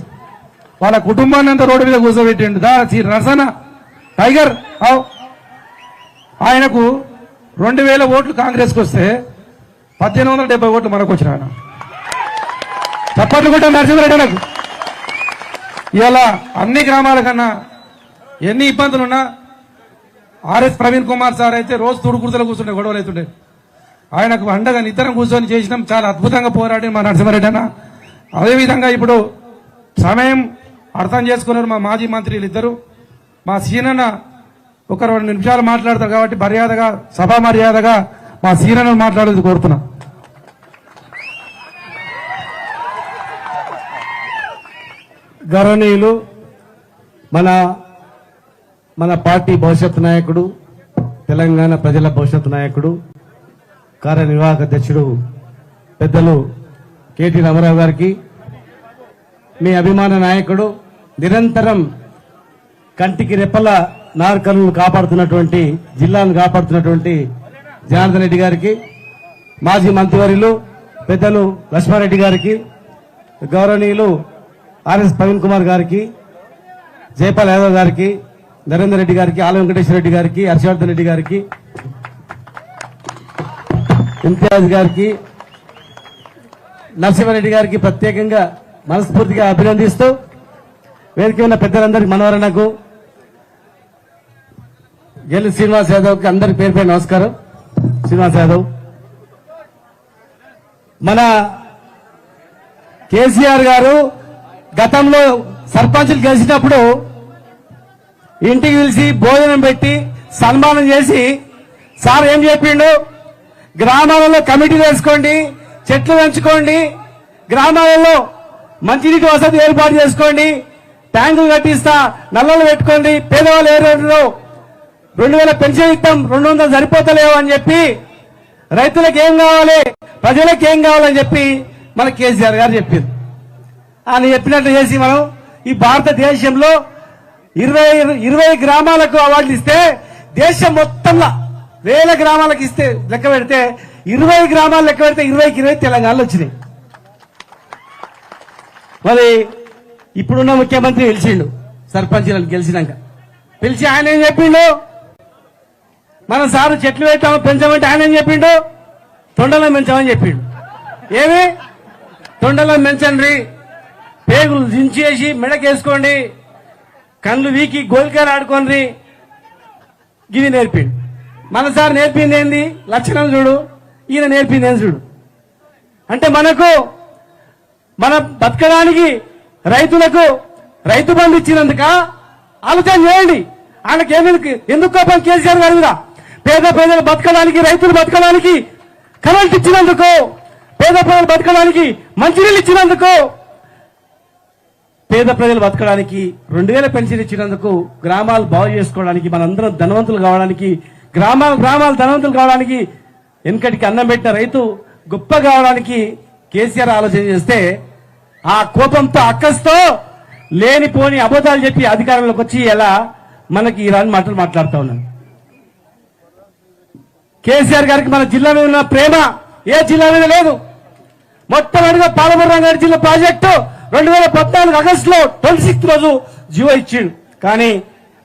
వాళ్ళ కుటుంబాన్ని అంతా రోడ్డు మీద కూర్చోబెట్టిండు. నరసన టైగర్ ఆయనకు 2000 ఓట్లు కాంగ్రెస్కి వస్తే 1870 ఓట్లు మనకు వచ్చిన ఆయన. చప్పట్లు కొట్టాను నరసింహారెడ్డి నాకు. ఇలా అన్ని గ్రామాల కన్నా ఎన్ని ఇబ్బందులున్నా ఆర్ఎస్ ప్రవీణ్ కుమార్ సార్ అయితే రోజు తుడుకుర్తలు కూర్చుంటే గొడవలు అవుతుండే. ఆయనకు అండగా నిద్రం కూర్చొని చేసినాం. చాలా అద్భుతంగా పోరాడి మా నరసింహారెడ్డి అన్న. అదేవిధంగా ఇప్పుడు సమయం అర్థం చేసుకున్నారు మా మాజీ మంత్రులు ఇద్దరు. మా సీనన్న ఒక 2 నిమిషాలు మాట్లాడతారు కాబట్టి మర్యాదగా, సభా మర్యాదగా మా సీనన్న మాట్లాడేది కోరుతున్నా. గౌరవనీయులు మన పార్టీ భవిష్యత్ నాయకుడు, తెలంగాణ ప్రజల భవిష్యత్ నాయకుడు, కార్యనిర్వాహక అధ్యక్షుడు పెద్దలు కేటీ రామారావు గారికి, మీ అభిమాన నాయకుడు, నిరంతరం కంటికి రెప్పల నార్కర్లను కాపాడుతున్నటువంటి, జిల్లాను కాపాడుతున్నటువంటి జనార్దన్ రెడ్డి గారికి, మాజీ మంత్రివర్యులు పెద్దలు లక్ష్మారెడ్డి గారికి, గౌరవనీయులు ఆర్ఎస్ ప్రవీణ్ కుమార్ గారికి, జయపాల్ యాదవ్ గారికి, నరేందర్ రెడ్డి గారికి, ఆల వెంకటేశ్వర రెడ్డి గారికి, హర్షవర్ధన్ రెడ్డి గారికి, ఇంతియాజ్ గారికి, నరసింహారెడ్డి గారికి ప్రత్యేకంగా మనస్ఫూర్తిగా అభినందిస్తూ, వేదిక ఉన్న పెద్దలందరికీ, మనవరణకు గెల్లి శ్రీనివాస్ యాదవ్కి అందరి పేరు పేరు నమస్కారం. శ్రీనివాస్ యాదవ్ మన కేసీఆర్ గారు గతంలో సర్పంచులు గెలిచినప్పుడు ఇంటికి పిలిచి భోజనం పెట్టి సన్మానం చేసి, సార్ ఏం చెప్పిండు, గ్రామాలలో కమిటీలు వేసుకోండి, చెట్లు పెంచుకోండి, గ్రామాలలో మంచినీటి వసతి ఏర్పాటు చేసుకోండి, ట్యాంకులు కట్టిస్తా, నల్లలు పెట్టుకోండి, పేదవాళ్ళు ఏరియాలో 2000 పెన్షన్ ఇస్తాం, 200 సరిపోతలేవు అని చెప్పి, రైతులకు ఏం కావాలి, ప్రజలకు ఏం కావాలని చెప్పి మన కేసీఆర్ గారు చెప్పారు. ఆయన చెప్పినట్టు చేసి మనం ఈ భారతదేశంలో 20 గ్రామాలకు అవార్డులు ఇస్తే దేశం మొత్తంలో 1000 గ్రామాలకు ఇస్తే లెక్క పెడితే 20 గ్రామాలు లెక్క పెడితే 20కి 20 తెలంగాణలో వచ్చినాయి. మరి ఇప్పుడున్న ముఖ్యమంత్రి గెలిచిండు, సర్పంచ్లను గెలిచినాక పిలిచి ఆయన ఏం చెప్పిండు, మన సారు చెట్లు పెట్టాము పెంచామంటే ఆయన ఏం చెప్పిండు, తొండలను పెంచామని చెప్పిండు. ఏమి తొండలను పెంచండి, పేగులు దించేసి మెడకేసుకోండి, కళ్ళు వీకి గోల్కాయలు ఆడుకోండి, ఇవి నేర్పిండు. మన సార్ నేర్పింది ఏంది, లక్షణం చూడు, ఈయన నేర్పింది ఏంది చూడు. అంటే మన బతకడానికి రైతులకు రైతు బంధు ఇచ్చినందుక ఆలోచన చేయండి. ఆయనకి ఎందుకు కోపం కేసీఆర్ గారి మీద? పేద ప్రజలు బతకడానికి, రైతులు బతకడానికి కరెంట్ ఇచ్చినందుకు, పేద ప్రజలు బతకడానికి మంచినీళ్ళు ఇచ్చినందుకు, పేద ప్రజలు బతకడానికి 2000 పెన్షన్ ఇచ్చినందుకు, గ్రామాలు బాగు చేసుకోవడానికి, మనందరం ధనవంతులు కావడానికి, గ్రామాలు ధనవంతులు కావడానికి, వెనకటికి అన్నం పెట్టిన రైతు గొప్ప కావడానికి కేసీఆర్ ఆలోచన చేస్తే ఆ కోపంతో అక్కస్తో లేనిపోని అబద్ధాలు చెప్పి అధికారంలోకి వచ్చి ఎలా మనకి ఈ రాని మాటలు మాట్లాడుతూ ఉన్నాను. కేసీఆర్ గారికి మన జిల్లా మీద ఉన్న ప్రేమ ఏ జిల్లా మీద లేదు. మొట్టమొదటిగా పాలమూరు రంగారెడ్డి జిల్లా ప్రాజెక్టు 2014 ఆగస్టులో 26th రోజు జీవో ఇచ్చిండు. కానీ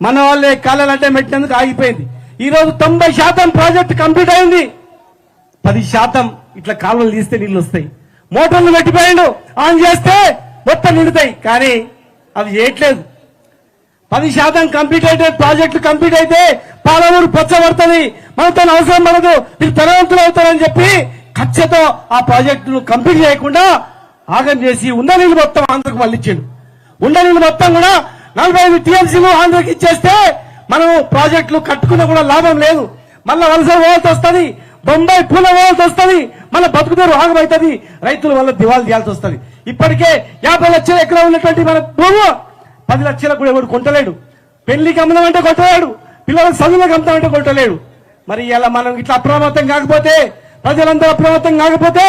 మన వాళ్ళే కాలాలంటే పెట్టినందుకు ఆగిపోయింది. ఈ రోజు 90% ప్రాజెక్టు కంప్లీట్ అయింది. 10% ఇట్లా కాలువలు తీస్తే నీళ్లు వస్తాయి. మోటార్లు పెట్టిపోయిండు, ఆన్ చేస్తే మొత్తం నిండుతాయి. కానీ అవి చేయట్లేదు. 10% కంప్లీట్ అయితే ప్రాజెక్టులు కంప్లీట్ అయితే పాలమూరు పచ్చబడుతుంది, మనతో అవసరం పడదు, మీరు ధనవంతులు అవుతారని చెప్పి ఖర్చుతో ఆ ప్రాజెక్టులు కంప్లీట్ చేయకుండా ఆగం చేసి ఉన్న నీళ్లు మొత్తం ఆంధ్రకు మళ్ళించాడు. ఉన్న నీళ్లు మొత్తం కూడా 45 టీఎంసీలు ఆంధ్రకి ఇచ్చేస్తే మనం ప్రాజెక్టులు కట్టుకున్నా కూడా లాభం లేదు. మళ్ళా వలస పోవాల్సి వస్తుంది, బొంబాయి పూల పోవాల్సి వస్తుంది, మళ్ళీ బతుకుతారు ఆగమవుతుంది, రైతుల వల్ల దివాళి చేయాల్సి వస్తుంది. ఇప్పటికే 50 లక్షల ఎకరం ఉన్నటువంటి మన భూము 10 లక్షలకు కూడా ఎవడు కొంటలేడు. పెళ్లికి అమ్మదామంటే కొట్టలేడు, పిల్లలకు చదువులకు అమ్ముతామంటే కొట్టలేడు. మరి ఇలా మనం ఇట్లా అప్రమత్తం కాకపోతే, ప్రజలందరూ అప్రమత్తం కాకపోతే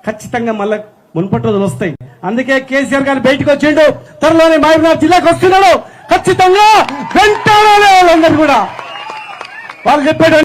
ఖచ్చితంగా మళ్ళీ మున్పటి రోజులు వస్తాయి. అందుకే కేసీఆర్ గారు బయటకు వచ్చిండు, త్వరలోనే మహబూబ్నగర్ జిల్లాకు వస్తున్నాడు. ఖచ్చితంగా వెంటనే వాళ్ళందరూ కూడా వాళ్ళు చెప్పాడు.